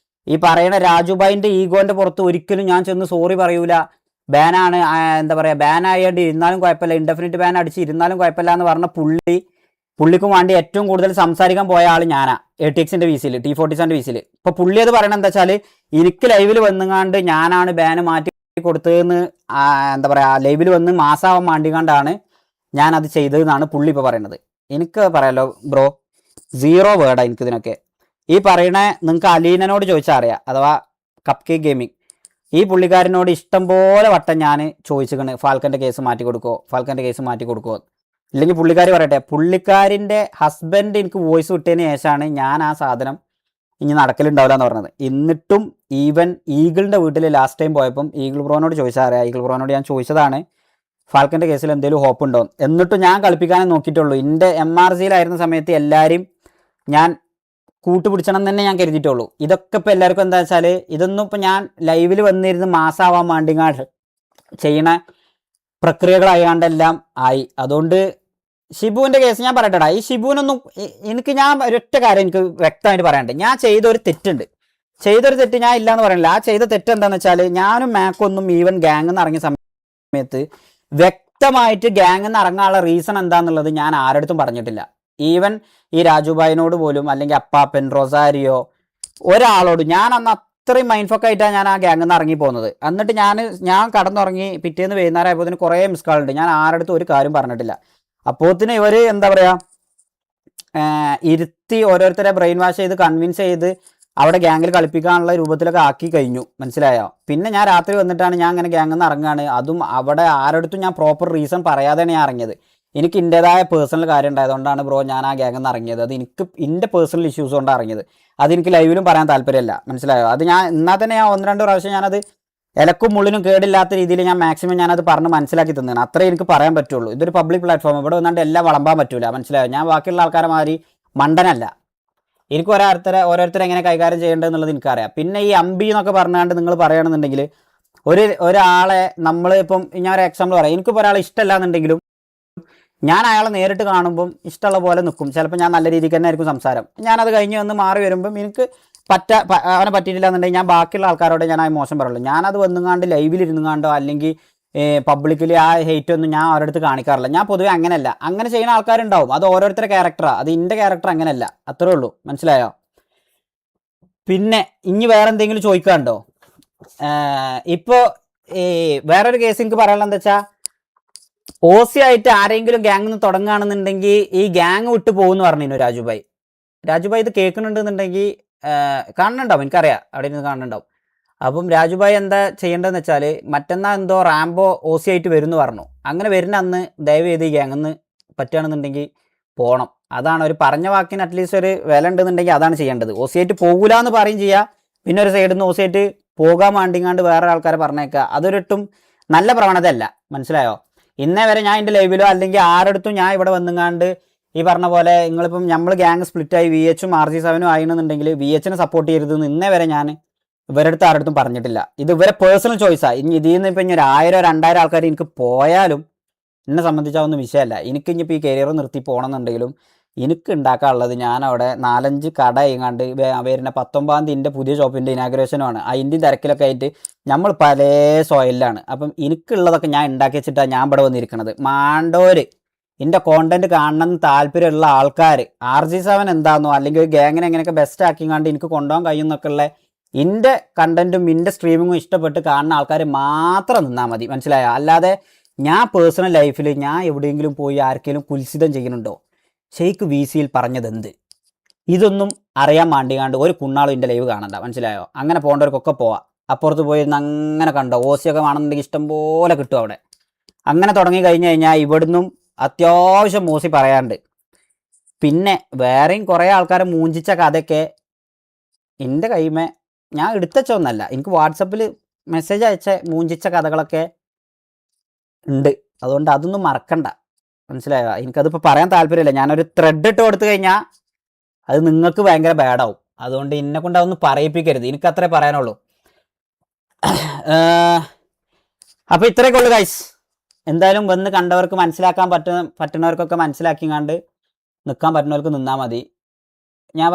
ഈ പറയുന്ന രാജുഭായിൻ്റെ ഈഗോൻ്റെ പുറത്ത് ഒരിക്കലും ഞാൻ ചെന്ന് സോറി പറയൂല. ബാനാണ് എന്താ പറയുക, ബാൻ ആയാണ്ട് ഇരുന്നാലും കുഴപ്പമില്ല, ഇൻഡെഫിനിറ്റ് ബാൻ അടിച്ച് ഇരുന്നാലും കുഴപ്പമില്ല എന്ന് പറഞ്ഞ പുള്ളിക്കും വേണ്ടി ഏറ്റവും കൂടുതൽ സംസാരിക്കാൻ പോയ ആൾ ഞാനാ ATXൻ്റെ VCയിൽ T47 VCയിൽ. ഇപ്പോൾ പുള്ളി അത് പറയണത് എന്താ വെച്ചാൽ എനിക്ക് ലൈവിൽ വന്നുകാണ്ട് ഞാനാണ് ബാന് മാറ്റി കൊടുത്തതെന്ന് എന്താ പറയുക ലൈവിൽ വന്ന് മാസാവാൻ വേണ്ടിക്കാണ്ടാണ് ഞാനത് ചെയ്തതെന്നാണ് പുള്ളി ഇപ്പോൾ പറയുന്നത്. എനിക്ക് പറയാലോ ബ്രോ, 0 വേർഡാണ് എനിക്ക് ഇതിനൊക്കെ. ഈ പറയണ നിങ്ങൾക്ക് അലീനനോട് ചോദിച്ചാൽ അറിയാം, അഥവാ കപ്പ് കേക്ക് ഗെയിമിങ്. ഈ പുള്ളിക്കാരനോട് ഇഷ്ടം പോലെ വട്ടം ഞാൻ ചോദിച്ചിരിക്കണ് ഫാൽക്കൻ്റെ കേസ് മാറ്റി കൊടുക്കുമോ. ഇല്ലെങ്കിൽ പുള്ളിക്കാരി പറയട്ടെ, പുള്ളിക്കാരിൻ്റെ ഹസ്ബൻഡ് എനിക്ക് വോയിസ് വിട്ടതിന് ശേഷമാണ് ഞാൻ ആ സാധനം ഇനി നടക്കലുണ്ടാവില്ല എന്ന് പറഞ്ഞത്. എന്നിട്ടും ഈവൻ ഈഗിളിൻ്റെ വീട്ടിൽ ലാസ്റ്റ് ടൈം പോയപ്പം ഈഗിൾ ബ്രോനോട് ചോദിച്ചാൽ അറിയാം, ഈഗിൾ ബ്രോനോട് ഞാൻ ചോദിച്ചതാണ് ഫാൽക്കൻ്റെ കേസിൽ എന്തെങ്കിലും ഹോപ്പ് ഉണ്ടോ. എന്നിട്ടും ഞാൻ കളിപ്പിക്കാനേ നോക്കിയിട്ടുള്ളൂ. എൻ്റെ MRGയിലായിരുന്ന സമയത്ത് എല്ലാവരും ഞാൻ കൂട്ടുപിടിച്ചണം തന്നെ ഞാൻ കരുതിയിട്ടുള്ളൂ. ഇതൊക്കെ ഇപ്പോൾ എല്ലാവർക്കും എന്താ വെച്ചാൽ, ഇതൊന്നും ഇപ്പോൾ ഞാൻ ലൈവിൽ വന്നിരുന്ന് മാസമാവാൻ വേണ്ടിങ്ങാണ്ട് ചെയ്യണ പ്രക്രിയകളായാണ്ടെല്ലാം ആയി. അതുകൊണ്ട് ഷിബുവിൻ്റെ കേസ് ഞാൻ പറയട്ടെടാ, ഈ ഷിബുവിനൊന്നും എനിക്ക് ഞാൻ ഒരൊറ്റ കാര്യം എനിക്ക് വ്യക്തമായിട്ട് പറയാനുണ്ട്. ഞാൻ ചെയ്തൊരു തെറ്റ് ഞാൻ ഇല്ലയെന്ന് പറയണില്ല. ആ ചെയ്ത തെറ്റ് എന്താണെന്ന് വെച്ചാൽ, ഞാനും മാക്കൊന്നും ഈവൻ ഗ്യാങ്ങിൽ നിന്ന് ഇറങ്ങിയ സമയത്ത് വ്യക്തമായിട്ട് ഗ്യാങ്ങിൽ നിന്ന് ഇറങ്ങാനുള്ള റീസൺ എന്താണെന്നുള്ളത് ഞാൻ ആരുടെ പറഞ്ഞിട്ടില്ല. ഈവൻ ഈ രാജുഭായിനോട് പോലും, അല്ലെങ്കിൽ അപ്പാപ്പൻ, റൊസാരിയോ, ഒരാളോട് ഞാൻ അന്ന് അത്രയും മൈൻഡ് ഫോക്ക് ആയിട്ടാണ് ഞാൻ ആ ഗ്യാങ്ങിൽ നിന്ന് ഇറങ്ങി പോകുന്നത്. എന്നിട്ട് ഞാൻ കടന്നുറങ്ങി പിറ്റേന്ന് വൈകുന്നേരം ആയപ്പോൾ കുറേ മിസ് കാൾ ഉണ്ട്. ഞാൻ ആരുടെ ഒരു കാര്യം പറഞ്ഞിട്ടില്ല. അപ്പോഴത്തിന് ഇവർ എന്താ പറയുക, ഇരുത്തി ഓരോരുത്തരെ ബ്രെയിൻ വാഷ് ചെയ്ത് കൺവിൻസ് ചെയ്ത് അവിടെ ഗ്യാങ്ങിൽ കളിപ്പിക്കാനുള്ള രൂപത്തിലൊക്കെ ആക്കി കഴിഞ്ഞു, മനസ്സിലായോ. പിന്നെ ഞാൻ രാത്രി വന്നിട്ടാണ് ഞാൻ അങ്ങനെ ഗ്യാങ്ങിൽ നിന്ന് ഇറങ്ങുകയാണ്. അതും അവിടെ ആരടുത്തും ഞാൻ പ്രോപ്പർ റീസൺ പറയാതെയാണ് ഞാൻ ഇറങ്ങിയത്. എനിക്ക് എൻ്റെതായ പേഴ്സണൽ കാര്യം ഉണ്ടായതുകൊണ്ടാണ് ബ്രോ ഞാൻ ആ ഗ്യാങ്ങിൽ നിന്ന് ഇറങ്ങിയത്. അത് എൻ്റെ പേഴ്സണൽ ഇഷ്യൂസ് കൊണ്ടാണ് ഇറങ്ങിയത്. അതെനിക്ക് ലൈവിലും പറയാൻ താല്പര്യമില്ല, മനസ്സിലായോ. അത് ഞാൻ എന്നാൽ തന്നെ ഞാൻ 1-2 പ്രാവശ്യം ഞാനത് ഇലക്കും മുള്ളിനും കേടില്ലാത്ത രീതിയിൽ ഞാൻ മാക്സിമം ഞാനത് പറഞ്ഞ് മനസ്സിലാക്കി തന്നതാണ്. അത്രേ എനിക്ക് പറയാൻ പറ്റുള്ളൂ. ഇതൊരു പബ്ലിക് പ്ലാറ്റ്ഫോം, ഇവിടെ വന്നാണ്ട് എല്ലാം വളമ്പാൻ പറ്റൂല, മനസ്സിലായോ. ഞാൻ ബാക്കിയുള്ള ആൾക്കാരെ മാതിരി മണ്ടനല്ല. എനിക്ക് ഓരോരുത്തരെ എങ്ങനെ കൈകാര്യം ചെയ്യേണ്ടതെന്നുള്ളത് എനിക്കറിയാം. പിന്നെ ഈ അമ്പി എന്നൊക്കെ പറഞ്ഞാണ്ട് നിങ്ങൾ പറയുകയാണെന്നുണ്ടെങ്കിൽ, ഒരാളെ നമ്മൾ ഇപ്പം ഞാൻ ഒരു എക്സാമ്പിൾ പറയാം. എനിക്കിപ്പോൾ ഒരാളെ ഇഷ്ടമല്ല എന്നുണ്ടെങ്കിലും ഞാൻ അയാളെ നേരിട്ട് കാണുമ്പം ഇഷ്ടമുള്ള പോലെ നിൽക്കും. ചിലപ്പോൾ ഞാൻ നല്ല രീതിക്ക് തന്നെ ആയിരിക്കും സംസാരം. ഞാനത് കഴിഞ്ഞ് വന്ന് മാറി വരുമ്പം എനിക്ക് അവനെ പറ്റിയിട്ടില്ല എന്നുണ്ടെങ്കിൽ ഞാൻ ബാക്കിയുള്ള ആൾക്കാരോട് ഞാൻ ആ മോശം പറയുള്ളൂ. ഞാനത് വന്നുകാണ്ട് ലൈവിൽ ഇരുന്നുകാണ്ടോ അല്ലെങ്കിൽ പബ്ലിക്കലി ആ ഹെയ്റ്റ് ഒന്നും ഞാൻ അവരുടെ അടുത്ത് കാണിക്കാറില്ല. ഞാൻ പൊതുവെ അങ്ങനെയല്ല. അങ്ങനെ ചെയ്യുന്ന ആൾക്കാരുണ്ടാവും, അത് ഓരോരുത്തരുടെ ക്യാരക്ടറാണ്. അത് എൻ്റെ ക്യാരക്ടർ അങ്ങനെയല്ല, അത്രേ ഉള്ളൂ, മനസ്സിലായോ. പിന്നെ ഇനി വേറെ എന്തെങ്കിലും ചോദിക്കാനുണ്ടോ? ഇപ്പോൾ ഈ വേറൊരു കേസ് എനിക്ക് പറയാനുള്ളത് എന്താ വെച്ചാൽ, OC ആയിട്ട് ആരെങ്കിലും ഗ്യാങ്ങിൽ നിന്ന് തുടങ്ങുകയാണെന്നുണ്ടെങ്കിൽ ഈ ഗ്യാങ് വിട്ട് പോകുമെന്ന് പറഞ്ഞിരുന്നു രാജുഭായ് ഇത് കേൾക്കുന്നുണ്ടെന്നുണ്ടെങ്കിൽ കാണുന്നുണ്ടാവും, എനിക്കറിയാം, അവിടെ നിന്ന് കാണുന്നുണ്ടാവും. അപ്പം രാജുഭായ് എന്താ ചെയ്യേണ്ടതെന്ന് വെച്ചാൽ, മറ്റന്നാൾ എന്തോ റാംബോ OC ആയിട്ട് വരുമെന്ന് പറഞ്ഞു. അങ്ങനെ വരുന്ന അന്ന് ദയവ് ചെയ്ത് ഈ ഗ്യാങ്ങിൽ നിന്ന് പറ്റുകയാണെന്നുണ്ടെങ്കിൽ പോകണം. അതാണ് ഒരു പറഞ്ഞ വാക്കിന് അറ്റ്ലീസ്റ്റ് ഒരു വില ഉണ്ടെന്നുണ്ടെങ്കിൽ അതാണ് ചെയ്യേണ്ടത്. OC ആയിട്ട് പോകൂല എന്ന് പറയും ചെയ്യുക, പിന്നെ ഒരു സൈഡിൽ നിന്ന് OC ആയിട്ട് പോകാൻ വേണ്ടിങ്ങാണ്ട് വേറെ ആൾക്കാരെ പറഞ്ഞേക്കുക. അതൊരിട്ടും നല്ല പ്രവണതയല്ല, മനസ്സിലായോ. ഇന്നേ വരെ ഞാൻ എൻ്റെ ലൈവിലോ അല്ലെങ്കിൽ ആരടുത്തും ഞാൻ ഇവിടെ വന്നുങ്ങാണ്ട് ഈ പറഞ്ഞ പോലെ നിങ്ങളിപ്പം നമ്മൾ ഗ്യാങ് സ്പ്ലിറ്റായി VH-ഉം RG7-ഉം ആയിരുന്നുണ്ടെങ്കിൽ VH-നെ സപ്പോർട്ട് ചെയ്യരുതെന്ന് ഇന്നേ വരെ ഞാൻ ഇവരുടെ അടുത്ത് ആരുടെ അടുത്തും പറഞ്ഞിട്ടില്ല. ഇത് ഇവരെ പേഴ്സണൽ ചോയ്സാണ്. ഇനി ഇതിൽ നിന്ന് ഇപ്പം ഇനി 1000-2000 ആൾക്കാർ എനിക്ക് പോയാലും എന്നെ സംബന്ധിച്ചാവുന്ന വിഷയമല്ല. എനിക്ക് ഇനിയിപ്പോൾ ഈ കരിയർ നിർത്തി പോകണമെന്നുണ്ടെങ്കിലും എനിക്ക് ഉണ്ടാക്കാനുള്ളത്, ഞാൻ അവിടെ 4-5 കട എങ്ങാണ്ട് വരുന്ന 19-ാം തീയതി എൻ്റെ പുതിയ ഷോപ്പിൻ്റെ ഇനാഗ്രേഷനുമാണ്. അതിൻ്റെ തിരക്കിലൊക്കെ ആയിട്ട് നമ്മൾ പല സോയിലാണ്. അപ്പം എനിക്കുള്ളതൊക്കെ ഞാൻ ഉണ്ടാക്കി വെച്ചിട്ടാണ് ഞാൻ ഇവിടെ വന്നിരിക്കുന്നത്. മാണ്ടോര് എൻ്റെ കോണ്ടന്റ് കാണണമെന്ന് താല്പര്യമുള്ള ആൾക്കാർ RG7 എന്താണെന്നോ അല്ലെങ്കിൽ ഒരു ഗ്യാങ്ങിനെ എങ്ങനെയൊക്കെ ബെസ്റ്റ് ആക്കിങ്ങാണ്ട് എനിക്ക് കൊണ്ടുപോകാൻ കഴിയുമെന്നൊക്കെ ഉള്ള എൻ്റെ കണ്ടന്റും എൻ്റെ സ്ട്രീമിങ്ങും ഇഷ്ടപ്പെട്ട് കാണുന്ന ആൾക്കാർ മാത്രം നിന്നാൽ മതി, മനസ്സിലായോ. അല്ലാതെ ഞാൻ പേഴ്സണൽ ലൈഫിൽ ഞാൻ എവിടെയെങ്കിലും പോയി ആർക്കെങ്കിലും കുൽസിതം ചെയ്യുന്നുണ്ടോ, ഷെയ്ഖ് VC-യിൽ പറഞ്ഞതെന്ത്, ഇതൊന്നും അറിയാൻ വേണ്ടിയാണ്ട് ഒരു കുണ്ണാളും എൻ്റെ ലൈവ് കാണണ്ട, മനസ്സിലായോ. അങ്ങനെ പോകേണ്ടവർക്കൊക്കെ പോവാം. അപ്പുറത്ത് പോയിരുന്ന് അങ്ങനെ കണ്ടോ, OC ഒക്കെ വേണമെന്നുണ്ടെങ്കിൽ ഇഷ്ടം പോലെ കിട്ടും അവിടെ. അങ്ങനെ തുടങ്ങി കഴിഞ്ഞ് കഴിഞ്ഞാൽ ഇവിടുന്നും അത്യാവശ്യം OC പറയാണ്ട്. പിന്നെ വേറെയും കുറേ ആൾക്കാരെ മൂഞ്ചിച്ച കഥയൊക്കെ എൻ്റെ കൈമേ ഞാൻ എടുത്തച്ചൊന്നല്ല, എനിക്ക് വാട്സപ്പിൽ മെസ്സേജ് അയച്ച മൂഞ്ചിച്ച കഥകളൊക്കെ ഉണ്ട്. അതുകൊണ്ട് അതൊന്നും മറക്കണ്ട, മനസ്സിലായോ. എനിക്കതിപ്പോൾ പറയാൻ താല്പര്യമില്ല. ഞാനൊരു ത്രെഡ് ഇട്ട് കൊടുത്തു കഴിഞ്ഞാൽ അത് നിങ്ങൾക്ക് ഭയങ്കര ബാഡാവും. അതുകൊണ്ട് എന്നെ കൊണ്ട് അതൊന്നും പറയിപ്പിക്കരുത്, എനിക്കത്രേ പറയാനുള്ളൂ. അപ്പോൾ ഇത്രയൊക്കെ ഉള്ളു ഗൈസ്. എന്തായാലും വന്ന് കണ്ടവർക്ക് മനസ്സിലാക്കാൻ പറ്റുന്നവർക്കൊക്കെ മനസ്സിലാക്കിങ്ങാണ്ട് നിൽക്കാൻ പറ്റുന്നവർക്ക് നിന്നാൽ മതി. ഞാൻ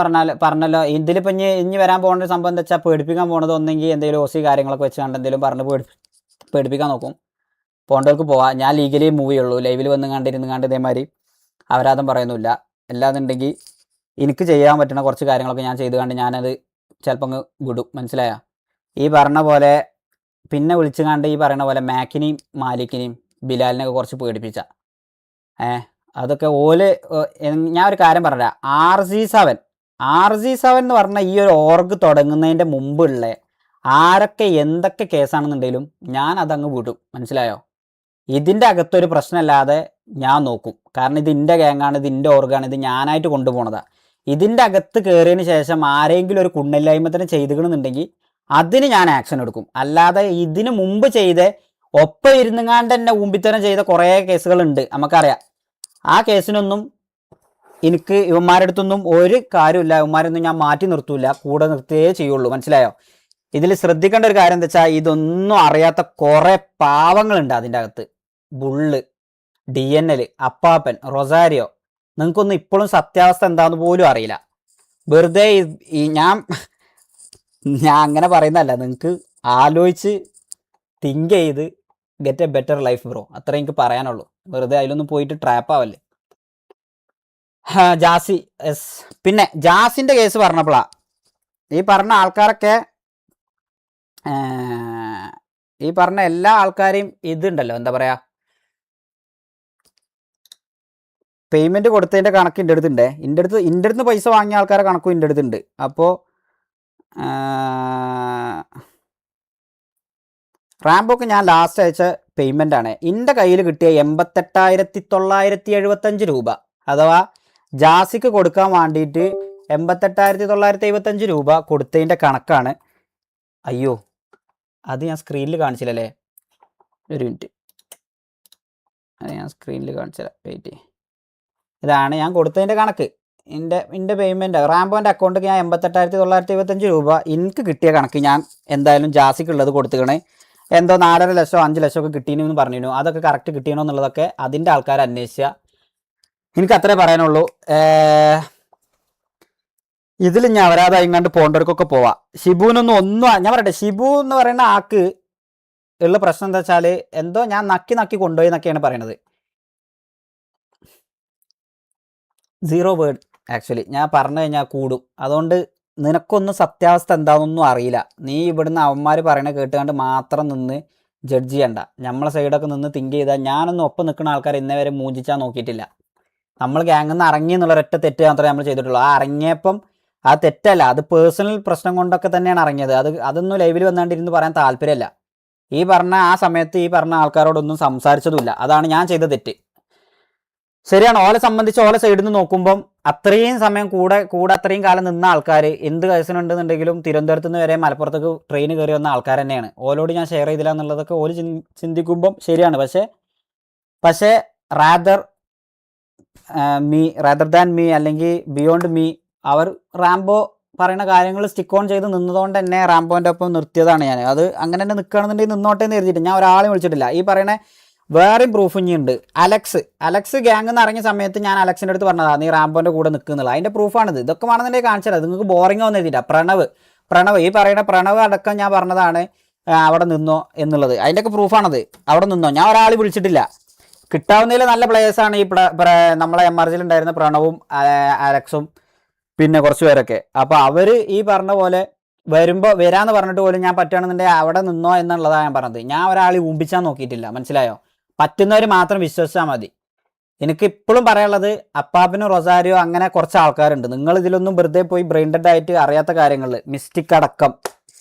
പറഞ്ഞല്ലോ ഇതിലിപ്പോൾ ഇനി വരാൻ പോകുന്ന സംഭവം എന്താ വെച്ചാൽ, പേടിപ്പിക്കാൻ പോകുന്നത് ഒന്നെങ്കിൽ എന്തെങ്കിലും OC കാര്യങ്ങളൊക്കെ വെച്ച് കണ്ട് എന്തെങ്കിലും പറഞ്ഞ് പേടിപ്പിക്കാൻ നോക്കും. പോകേണ്ടവർക്ക് പോവാം. ഞാൻ ലീഗലി മൂവ് ചെയ്യുള്ളൂ. ലൈവിൽ വന്ന് കണ്ടിരുന്ന് ഇതേമാതിരി അപരാധം പറയുന്നില്ല. അല്ലാന്നുണ്ടെങ്കിൽ എനിക്ക് ചെയ്യാൻ പറ്റുന്ന കുറച്ച് കാര്യങ്ങളൊക്കെ ഞാൻ ചെയ്ത് കണ്ട് ഞാനത് ചിലപ്പോൾ അങ്ങ് വിടും, മനസ്സിലായോ. ഈ പറഞ്ഞ പോലെ പിന്നെ വിളിച്ചു കണ്ട് ഈ പറയുന്ന പോലെ മാക്കിനെയും മാലിക്കിനെയും ബിലാലിനെയൊക്കെ കുറച്ച് പേടിപ്പിച്ച അതൊക്കെ ഓല് ഞാൻ ഒരു കാര്യം പറഞ്ഞ RG7 എന്ന് പറഞ്ഞ ഈ ഒരു ഓർഗ് തുടങ്ങുന്നതിൻ്റെ മുമ്പുള്ള ആരൊക്കെ എന്തൊക്കെ കേസാണെന്നുണ്ടെങ്കിലും ഞാൻ അതങ്ങ് വിടും. മനസ്സിലായോ? ഇതിൻ്റെ അകത്തൊരു പ്രശ്നമല്ലാതെ ഞാൻ നോക്കും. കാരണം ഇത് എൻ്റെ ഗ്യാങ്ങാണ്, ഇത് എൻ്റെ ഓർഗാണ്, ഇത് ഞാനായിട്ട് കൊണ്ടുപോകണതാണ്. ഇതിൻ്റെ അകത്ത് കയറിയതിന് ശേഷം ആരെങ്കിലും ഒരു കുണ്ണല്ലായ്മത്തിന് ചെയ്തിക്കണമെന്നുണ്ടെങ്കിൽ അതിന് ഞാൻ ആക്ഷൻ എടുക്കും. അല്ലാതെ ഇതിന് മുമ്പ് ചെയ്ത് ഒപ്പം ഇരുന്നുങ്ങാണ്ട് തന്നെ ഊമ്പിത്തരം ചെയ്ത കുറേ കേസുകളുണ്ട്, നമുക്കറിയാം. ആ കേസിനൊന്നും എനിക്ക് ഇവന്മാരുടെ അടുത്തൊന്നും ഒരു കാര്യമില്ല. ഇവന്മാരൊന്നും ഞാൻ മാറ്റി നിർത്തൂല, കൂടെ നിർത്തുകയേ ചെയ്യുള്ളൂ. മനസ്സിലായോ? ഇതിൽ ശ്രദ്ധിക്കേണ്ട ഒരു കാര്യം എന്താ വെച്ചാൽ ഇതൊന്നും അറിയാത്ത കുറേ പാവങ്ങളുണ്ട് അതിൻ്റെ അകത്ത്. ബുള്ള്, DNL, അപ്പാപ്പൻ, റൊസാരിയോ. നിങ്ങൾക്കൊന്നും ഇപ്പോഴും സത്യാവസ്ഥ എന്താണെന്ന് പോലും അറിയില്ല. വെറുതെ ഈ ഞാൻ അങ്ങനെ പറയുന്നതല്ല, നിങ്ങൾക്ക് ആലോചിച്ച് തിങ്ക് ചെയ്ത് get A better life bro. അത്രേ എനിക്ക് പറയാനുള്ളൂ. വെറുതെ അതിലൊന്നും പോയിട്ട് ട്രാപ്പ് ആവല്ലേ. ജാസി, യെസ്. പിന്നെ ജാസിൻ്റെ കേസ് പറഞ്ഞപ്പോഴാ ഈ പറഞ്ഞ ആൾക്കാരൊക്കെ, ഈ പറഞ്ഞ എല്ലാ ആൾക്കാരെയും ഇതുണ്ടല്ലോ, എന്താ പറയുക, പേയ്മെൻറ്റ് കൊടുത്തതിൻ്റെ കണക്ക് എൻ്റെ അടുത്തുണ്ട്. എൻ്റെ അടുത്ത് പൈസ വാങ്ങിയ ആൾക്കാരെ കണക്കും എൻ്റെ അടുത്തുണ്ട്. അപ്പോൾ റാംബോക്ക് ഞാൻ ലാസ്റ്റ് അയച്ച പേയ്മെൻ്റ് ആണ്. എൻ്റെ കയ്യിൽ കിട്ടിയ 88,975 രൂപ, അഥവാ ജാസിക്ക് കൊടുക്കാൻ വേണ്ടിയിട്ട് 88,975 രൂപ കൊടുത്തതിൻ്റെ കണക്കാണ്. അയ്യോ, അത് ഞാൻ സ്ക്രീനിൽ കാണിച്ചില്ലല്ലേ, ഒരു മിനിറ്റ്, അത് ഞാൻ സ്ക്രീനിൽ കാണിച്ചുതരാം, വെയിറ്റ്. ഇതാണ് ഞാൻ കൊടുത്തതിൻ്റെ കണക്ക്. എൻ്റെ പേയ്മെൻറ്റ് റാംബോൻ്റെ അക്കൗണ്ടിലേക്ക് ഞാൻ 88,975 രൂപ എനിക്ക് കിട്ടിയ കണക്ക് ഞാൻ എന്തായാലും ജാസിക്കുള്ളത് കൊടുത്തുകണേ. എന്തോ 4.5 ലക്ഷം 5 ലക്ഷമൊക്കെ കിട്ടീനെന്ന് പറഞ്ഞിരുന്നു. അതൊക്കെ കറക്റ്റ് കിട്ടിയണോ എന്നുള്ളതൊക്കെ അതിൻ്റെ ആൾക്കാർ അന്വേഷിക്കുക. എനിക്ക് അത്രേ പറയാനുള്ളൂ. ഇതിൽ ഞാൻ വരാതെ ഇങ്ങാണ്ട് പോകേണ്ടവർക്കൊക്കെ പോവാം. ഷിബുവിനൊന്നും ഞാൻ പറയട്ടെ, ഷിബു എന്ന് പറയുന്ന ആൾക്ക് ഉള്ള പ്രശ്നം എന്താ വെച്ചാൽ എന്തോ ഞാൻ നക്കി കൊണ്ടുപോയി എന്നൊക്കെയാണ് പറയണത്. 0 വേർഡ് ആക്ച്വലി ഞാൻ പറഞ്ഞു കഴിഞ്ഞാൽ കൂടും. അതുകൊണ്ട് നിനക്കൊന്നും സത്യാവസ്ഥ എന്താണെന്നൊന്നും അറിയില്ല. നീ ഇവിടുന്ന് അവന്മാർ പറയണ കേട്ടുകൊണ്ട് മാത്രം നിന്ന് ജഡ്ജ് ചെയ്യണ്ട. നമ്മളെ സൈഡൊക്കെ നിന്ന് തിങ്ക് ചെയ്താൽ ഞാനൊന്നും ഒപ്പം നിൽക്കുന്ന ആൾക്കാർ ഇന്നേ വരെ മൂഞ്ചിച്ചാൽ നോക്കിയിട്ടില്ല. നമ്മൾ ഗ്യാങ്ങിൽ നിന്ന് ഇറങ്ങി എന്നുള്ള ഒരൊറ്റ തെറ്റ് മാത്രമേ നമ്മൾ ചെയ്തിട്ടുള്ളൂ. ആ ഇറങ്ങിയപ്പം ആ തെറ്റല്ല, അത് പേഴ്സണൽ പ്രശ്നം കൊണ്ടൊക്കെ തന്നെയാണ് ഇറങ്ങിയത്. അതൊന്നും ലൈവിൽ വന്നാണ്ടിരുന്ന് പറയാൻ താല്പര്യമല്ല. ഈ പറഞ്ഞ ആ സമയത്ത് ഈ പറഞ്ഞ ആൾക്കാരോടൊന്നും സംസാരിച്ചതുമില്ല. അതാണ് ഞാൻ ചെയ്ത തെറ്റ്. ശരിയാണ്, ഓലെ സംബന്ധിച്ച് ഓലെ സൈഡിൽ നിന്ന് നോക്കുമ്പം അത്രയും സമയം കൂടെ അത്രയും കാലം നിന്ന ആൾക്കാർ എന്ത് കേസിനുണ്ടെന്നുണ്ടെങ്കിലും തിരുവനന്തപുരത്ത് നിന്ന് വരെ മലപ്പുറത്തേക്ക് ട്രെയിൻ കയറി വന്ന ആൾക്കാർ തന്നെയാണ്. ഓലോട് ഞാൻ ഷെയർ ചെയ്തില്ല എന്നുള്ളതൊക്കെ ഓല് ചിന്തിക്കുമ്പം ശരിയാണ്. പക്ഷേ റാദർ ദാൻ മീ അല്ലെങ്കിൽ ബിയോണ്ട് മീ അവർ റാംബോ പറയുന്ന കാര്യങ്ങൾ സ്റ്റിക്ക് ഓൺ ചെയ്ത് നിന്നതുകൊണ്ട് തന്നെ റാംബോൻ്റെ ഒപ്പം നിർത്തിയതാണ് ഞാൻ. അത് അങ്ങനെ തന്നെ നിൽക്കുകയാണെന്നുണ്ടെങ്കിൽ നിന്നോട്ടെ എന്ന് കരുതിയിട്ട് ഞാൻ ഒരാളെ വിളിച്ചിട്ടില്ല. ഈ പറയുന്ന വേറെയും പ്രൂഫ് ഇനിയുണ്ട്. അലക്സ് ഗ്യാങ് എന്ന് ഇറങ്ങിയ സമയത്ത് ഞാൻ അലക്സിൻ്റെ അടുത്ത് പറഞ്ഞതാണ് നീ റാംബോൻ്റെ കൂടെ നിൽക്കുന്നില്ല. അതിൻ്റെ പ്രൂഫാണിത്. ഇതൊക്കെ വേണമെന്നുണ്ടെങ്കിൽ കാണിച്ചത് നിങ്ങൾക്ക് ബോറിംഗ് ആവുന്ന എഴുതിയില്ല. പ്രണവ് ഈ പറയുന്ന പ്രണവ് അടക്കം ഞാൻ പറഞ്ഞതാണ് അവിടെ നിന്നോ എന്നുള്ളത്. അതിൻ്റെയൊക്കെ പ്രൂഫാണത്. അവിടെ നിന്നോ, ഞാൻ ഒരാളെ വിളിച്ചിട്ടില്ല. കിട്ടാവുന്നതിൽ നല്ല പ്ലേയേഴ്സാണ് ഈ നമ്മളെ MRGയിൽ ഉണ്ടായിരുന്ന പ്രണവും അലക്സും പിന്നെ കുറച്ച് പേരൊക്കെ. അപ്പോൾ അവർ ഈ പറഞ്ഞ പോലെ വരാന്ന് പറഞ്ഞിട്ട് പോലും ഞാൻ പറ്റുകയാണെന്നുണ്ടെങ്കിൽ അവിടെ നിന്നോ എന്നുള്ളതാണ് ഞാൻ പറഞ്ഞത്. ഞാൻ ഒരാളെ ഊമ്പിച്ചാൻ നോക്കിയിട്ടില്ല. മനസ്സിലായോ? പറ്റുന്നവർ മാത്രം വിശ്വസിച്ചാൽ മതി. എനിക്ക് ഇപ്പോഴും പറയാനുള്ളത് അപ്പാപ്പനും റൊസാരിയോ അങ്ങനെ കുറച്ച് ആൾക്കാരുണ്ട്. നിങ്ങൾ ഇതിലൊന്നും വെറുതെ പോയി ബ്രെയിൻ ഡെഡ് ആയിട്ട് അറിയാത്ത കാര്യങ്ങളിൽ മിസ്റ്റേക്ക്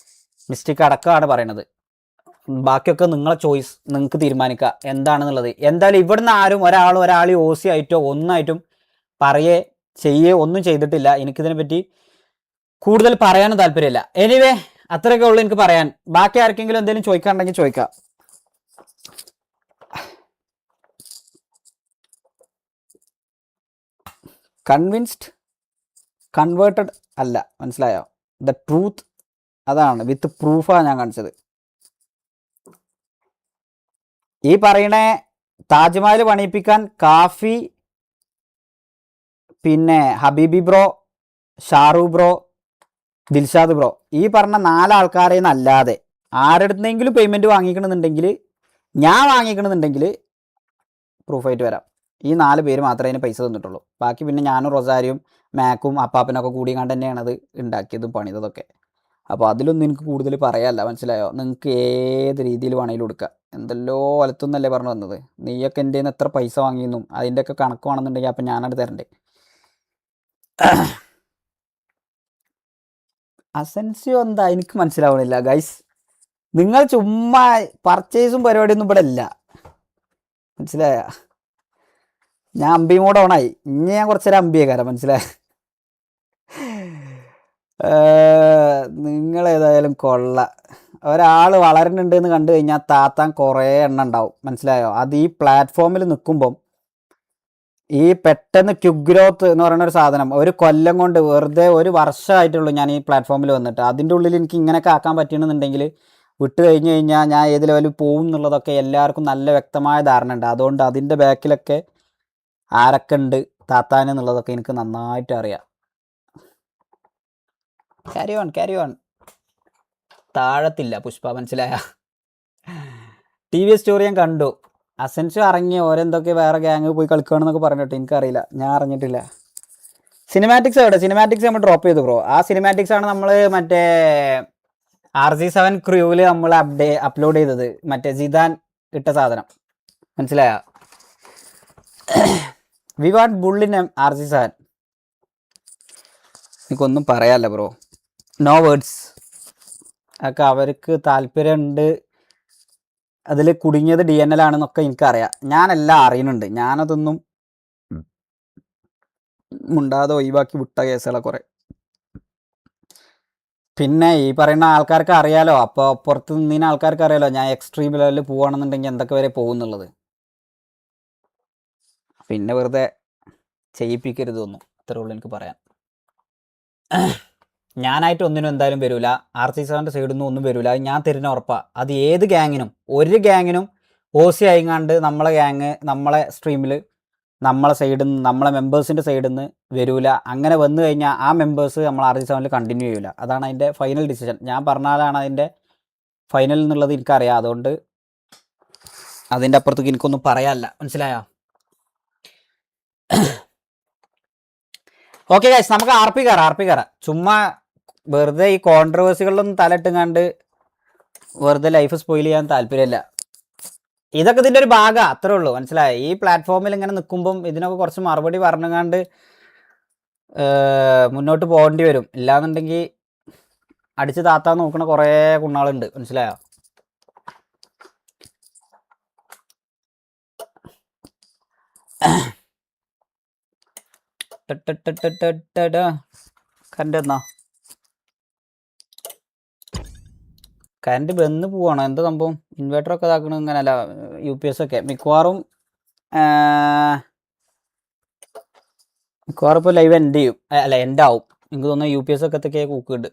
അടക്കമാണ് പറയണത്. ബാക്കിയൊക്കെ നിങ്ങളെ ചോയ്സ്, നിങ്ങൾക്ക് തീരുമാനിക്കുക എന്താണെന്നുള്ളത്. എന്തായാലും ഇവിടുന്ന് ആരും ഒരാൾ OC ആയിട്ടോ ഒന്നായിട്ടും ചെയ്യേ ഒന്നും ചെയ്തിട്ടില്ല. എനിക്കിതിനെ പറ്റി കൂടുതൽ പറയാനും താല്പര്യമില്ല. എനിവേ അത്രയൊക്കെ ഉള്ളൂ എനിക്ക് പറയാൻ. ബാക്കി ആർക്കെങ്കിലും എന്തെങ്കിലും ചോദിക്കാനുണ്ടെങ്കിൽ ചോദിക്കാം. കൺവേർട്ടഡ് അല്ല, മനസ്സിലായോ? ദ ട്രൂത്ത് അതാണ്, വിത്ത് പ്രൂഫാണ് ഞാൻ കാണിച്ചത്. ഈ പറയണ താജ്മഹൽ പണിയിപ്പിക്കാൻ കാഫി, പിന്നെ Habibi bro, Shahrukh bro, Dilshad bro, ഈ പറഞ്ഞ 4 ആൾക്കാരെ നിന്നല്ലാതെ ആരുടെന്നെങ്കിലും പേയ്മെൻറ്റ് വാങ്ങിക്കണമെന്നുണ്ടെങ്കിൽ ഞാൻ വാങ്ങിക്കണമെന്നുണ്ടെങ്കിൽ പ്രൂഫായിട്ട് വരാം. ഈ 4 പേര് മാത്രമേ അതിന് പൈസ തന്നിട്ടുള്ളൂ. ബാക്കി പിന്നെ ഞാനും റൊസാരിയും മാക്കും അപ്പാപ്പനൊക്കെ കൂടി കണ്ട് തന്നെയാണ് അത് ഉണ്ടാക്കിയതും പണിതതൊക്കെ. അപ്പോൾ അതിലൊന്നും എനിക്ക് കൂടുതൽ പറയാനില്ല, മനസ്സിലായോ? നിങ്ങൾക്ക് ഏത് രീതിയിൽ വേണമെങ്കിലും എടുക്കാം. എന്തെല്ലോ വലത്തുനിന്നല്ലേ പറഞ്ഞു വന്നത്. നീയൊക്കെ എൻ്റെ നിന്ന് എത്ര പൈസ വാങ്ങിയെന്നും അതിൻ്റെയൊക്കെ കണക്ക് വേണമെന്നുണ്ടെങ്കിൽ അപ്പം ഞാനത് തരണ്ടേ. അസെൻസിയോ എന്താ എനിക്ക് മനസ്സിലാവണില്ല ഗൈസ്. നിങ്ങൾ ചുമ്മാ പർച്ചേസും പരിപാടിയൊന്നും ഇവിടെ ഇല്ല, മനസ്സിലായ? ഞാൻ അമ്പി മോഡ് ഓണായി. ഇനി ഞാൻ കുറച്ചേരം അമ്പിയേക്കാരം, മനസ്സിലായ? നിങ്ങളേതായാലും കൊള്ള. ഒരാൾ വളരുന്നുണ്ടെന്ന് കണ്ടു കഴിഞ്ഞാൽ താത്താൻ കുറേ എണ്ണം ഉണ്ടാവും, മനസ്സിലായോ? അത് ഈ പ്ലാറ്റ്ഫോമിൽ നിൽക്കുമ്പം ഈ പെട്ടെന്ന് ക്യുക്ക് ഗ്രോത്ത് എന്ന് പറയുന്ന ഒരു സാധനം ഒരു കൊല്ലം കൊണ്ട്, വെറുതെ ഒരു വർഷമായിട്ടുള്ളൂ ഞാൻ ഈ പ്ലാറ്റ്ഫോമിൽ വന്നിട്ട്, അതിൻ്റെ ഉള്ളിൽ എനിക്ക് ഇങ്ങനെയൊക്കെ ആക്കാൻ പറ്റണമെന്നുണ്ടെങ്കിൽ വിട്ട് കഴിഞ്ഞ് കഴിഞ്ഞാൽ ഞാൻ ഏത് ലെവലിൽ പോകും എന്നുള്ളതൊക്കെ എല്ലാവർക്കും നല്ല വ്യക്തമായ ധാരണ ഉണ്ട്. അതുകൊണ്ട് അതിൻ്റെ ബാക്കിലൊക്കെ ആരൊക്കെ ഉണ്ട് താത്താൻ എന്നുള്ളതൊക്കെ എനിക്ക് നന്നായിട്ട് അറിയാം. ക്യാരി ഓൺ താഴത്തില്ല പുഷ്പ, മനസ്സിലായ? ടി വി സ്റ്റോറി ഞാൻ കണ്ടു. അസെൻസ് ഇറങ്ങി ഓരെന്തൊക്കെ വേറെ ഗ്യാങ് പോയി കളിക്കുകയാണെന്നൊക്കെ പറഞ്ഞിട്ട് എനിക്കറിയില്ല, ഞാൻ അറിഞ്ഞിട്ടില്ല. സിനിമാറ്റിക്സ് എവിടെ? സിനിമാറ്റിക്സ് നമ്മൾ ഡ്രോപ്പ് ചെയ്തു ബ്രോ. ആ സിനിമാറ്റിക്സ് ആണ് നമ്മൾ മറ്റേ RC7 ക്രൂവിൽ നമ്മൾ അപ്ലോഡ് ചെയ്തത്, മറ്റേ ജിദാൻ ഇട്ട സാധനം, മനസ്സിലായ? We want ബുള്ളിൻ RC7. എനിക്കൊന്നും പറയാല്ല ബ്രോ, നോ വേർഡ്സ്. അതൊക്കെ അവർക്ക് താല്പര്യമുണ്ട്, അതിൽ കുടുങ്ങിയത് DNL ആണെന്നൊക്കെ എനിക്കറിയാം. ഞാനെല്ലാം അറിയുന്നുണ്ട്. ഞാനതൊന്നും മുണ്ടാതെ ഒഴിവാക്കി വിട്ട കേസുകളെ കുറെ. പിന്നെ ഈ പറയുന്ന ആൾക്കാർക്ക് അറിയാലോ, അപ്പോൾ പുറത്ത് നിന്നിന് ആൾക്കാർക്ക് അറിയാലോ ഞാൻ എക്സ്ട്രീം ലെവലിൽ പോവുകയാണെന്നുണ്ടെങ്കിൽ എന്തൊക്കെ വരെ പോകുന്നുള്ളത്. പിന്നെ വെറുതെ ചെയ്യിപ്പിക്കരുത് ഒന്നും, അത്രേ ഉള്ളൂ എനിക്ക് പറയാൻ. ഞാനായിട്ട് ഒന്നിനും എന്തായാലും വരില്ല, RC7 സൈഡിൽ നിന്നും ഒന്നും വരില്ല, അത് ഞാൻ തരുന്ന ഉറപ്പാണ്. അത് ഏത് ഗ്യാങ്ങിനും, ഒരു ഗ്യാങ്ങിനും OC ആയിങ്ങാണ്ട് നമ്മളെ ഗ്യാങ് നമ്മളെ സ്ട്രീമിൽ നമ്മളെ സൈഡിൽ നിന്ന്, നമ്മളെ മെമ്പേഴ്സിൻ്റെ സൈഡിൽ നിന്ന് വരില്ല. അങ്ങനെ വന്നു കഴിഞ്ഞാൽ ആ മെമ്പേഴ്സ് നമ്മൾ RC7 കണ്ടിന്യൂ ചെയ്യില്ല. അതാണ് അതിൻ്റെ ഫൈനൽ ഡിസിഷൻ. ഞാൻ പറഞ്ഞാലാണ് അതിൻ്റെ ഫൈനൽ എന്നുള്ളത് എനിക്കറിയാം. അതുകൊണ്ട് അതിൻ്റെ അപ്പുറത്തേക്ക് എനിക്കൊന്നും പറയാനില്ല, മനസ്സിലായോ? ഓക്കെ ഗൈസ്, നമുക്ക് RP കയറാം. ചുമ്മാ വെറുതെ ഈ കോൺട്രവേഴ്സികളിലൊന്നും തലയിട്ടുങ്ങാണ്ട് വെറുതെ ലൈഫ് സ്പോയിൽ ചെയ്യാൻ താല്പര്യമില്ല. ഇതൊക്കെ ഇതിൻ്റെ ഒരു ഭാഗമാണ്, അത്രേ ഉള്ളൂ, മനസ്സിലായോ? ഈ പ്ലാറ്റ്ഫോമിൽ ഇങ്ങനെ നിൽക്കുമ്പം ഇതിനൊക്കെ കുറച്ച് മറുപടി പറഞ്ഞുങ്ങാണ്ട് മുന്നോട്ട് പോകേണ്ടി വരും. ഇല്ലാന്നുണ്ടെങ്കിൽ അടിച്ച് താത്താൻ നോക്കണ കുറേ കുണ്ണാളുണ്ട്, മനസ്സിലായോ? കറണ്ട് എന്നാ കറണ്ട് ബന്ന് പോവാണോ എന്താ സംഭവം? ഇൻവേർട്ടറൊക്കെ ഇതാക്കണ ഇങ്ങനല്ല, UPS ഒക്കെ മിക്കവാറും ഇപ്പോൾ ലൈവ് എൻഡ് ചെയ്യും, അല്ല എൻഡ് ആവും എനിക്ക് തോന്നുന്നു. UPS ഒക്കെ എന്തൊക്കെ കൂക്കുണ്ട്.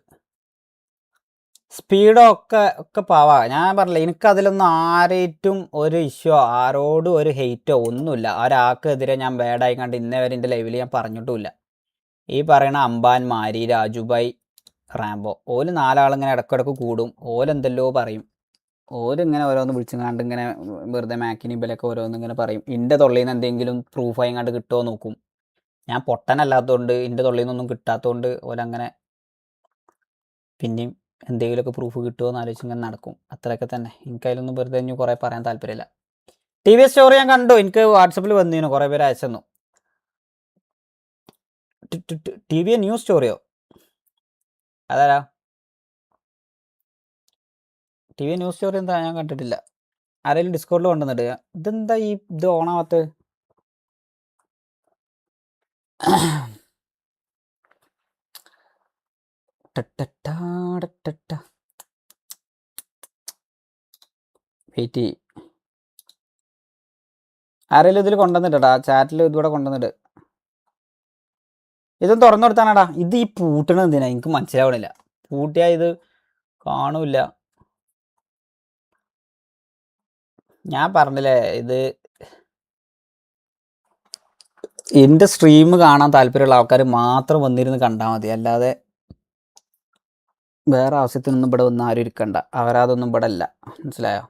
സ്പീഡൊക്കെ പാവാ. ഞാൻ പറഞ്ഞില്ല, എനിക്കതിലൊന്നും ആരേറ്റും ഒരു ഇഷ്യൂ, ആരോടും ഒരു ഹെയ്റ്റോ ഒന്നുമില്ല. ഒരാൾക്കെതിരെ ഞാൻ ബാഡായി കണ്ട് ഇന്നേ വരെ എൻ്റെ ലൈവിൽ ഞാൻ പറഞ്ഞിട്ടുമില്ല. ഈ പറയണ അംബാൻ, മാരി, രാജുഭായ്, റാംബോ, ഓല് നാലാളിങ്ങനെ ഇടക്കിടക്ക് കൂടും, ഓലെന്തെല്ലോ പറയും. ഓലിങ്ങനെ ഓരോന്ന് വിളിച്ചങ്ങാണ്ട് ഇങ്ങനെ വെറുതെ മാക്കിനി ബലൊക്കെ ഓരോന്നിങ്ങനെ പറയും. എൻ്റെ തൊള്ളിയിൽ നിന്ന് എന്തെങ്കിലും പ്രൂഫായി കണ്ട് കിട്ടുമോ നോക്കും. ഞാൻ പൊട്ടനല്ലാത്തതുകൊണ്ട്, എൻ്റെ തൊള്ളിയിൽ നിന്നൊന്നും കിട്ടാത്തതുകൊണ്ട് ഓലങ്ങനെ പിന്നെയും എന്തെങ്കിലുമൊക്കെ പ്രൂഫ് കിട്ടുമോ എന്ന് ആലോചിച്ച് ഇങ്ങനെ നടക്കും. അത്രയൊക്കെ തന്നെ. എനിക്കതിലൊന്നും വെറുതെ ഇനി കുറേ പറയാൻ താല്പര്യമില്ല. TV സ്റ്റോറി ഞാൻ കണ്ടു, എനിക്ക് വാട്സപ്പിൽ വന്നിരുന്നു, കുറേ പേര് അയച്ചു തന്നു. TV ന്യൂസ് സ്റ്റോറിയോ? അതാരാ? TV ന്യൂസ് സ്റ്റോറി എന്താ? ഞാൻ കണ്ടിട്ടില്ല. ആരെങ്കിലും ഡിസ്കൗണ്ടിൽ കൊണ്ടുവന്നിട്ട് ഇതെന്താ ഇത് ഓണാവാത്ത? വെയിറ്റ്, ആരെങ്കിലും ഇതിൽ കൊണ്ടുവന്നിട്ടാ ചാറ്റിൽ ഇതുകൂടെ കൊണ്ടുവന്നിട്ട്. ഇതൊന്ന് തുറന്നു കൊടുത്താനാടാ. ഇത് ഈ പൂട്ടണത് എന്തിനാ എനിക്ക് മനസ്സിലാവണില്ല. പൂട്ടിയാ ഇത് കാണൂല. ഞാൻ പറഞ്ഞില്ലേ, ഇത് എൻ്റെ സ്ട്രീം കാണാൻ താല്പര്യമുള്ള ആൾക്കാർ മാത്രം വന്നിരുന്ന് കണ്ടാൽ മതി. അല്ലാതെ വേറെ ആവശ്യത്തിനൊന്നും ഇവിടെ വന്ന് ആരും ഇരിക്കണ്ട. അവരതൊന്നും ഇവിടെ അല്ല, മനസ്സിലായോ?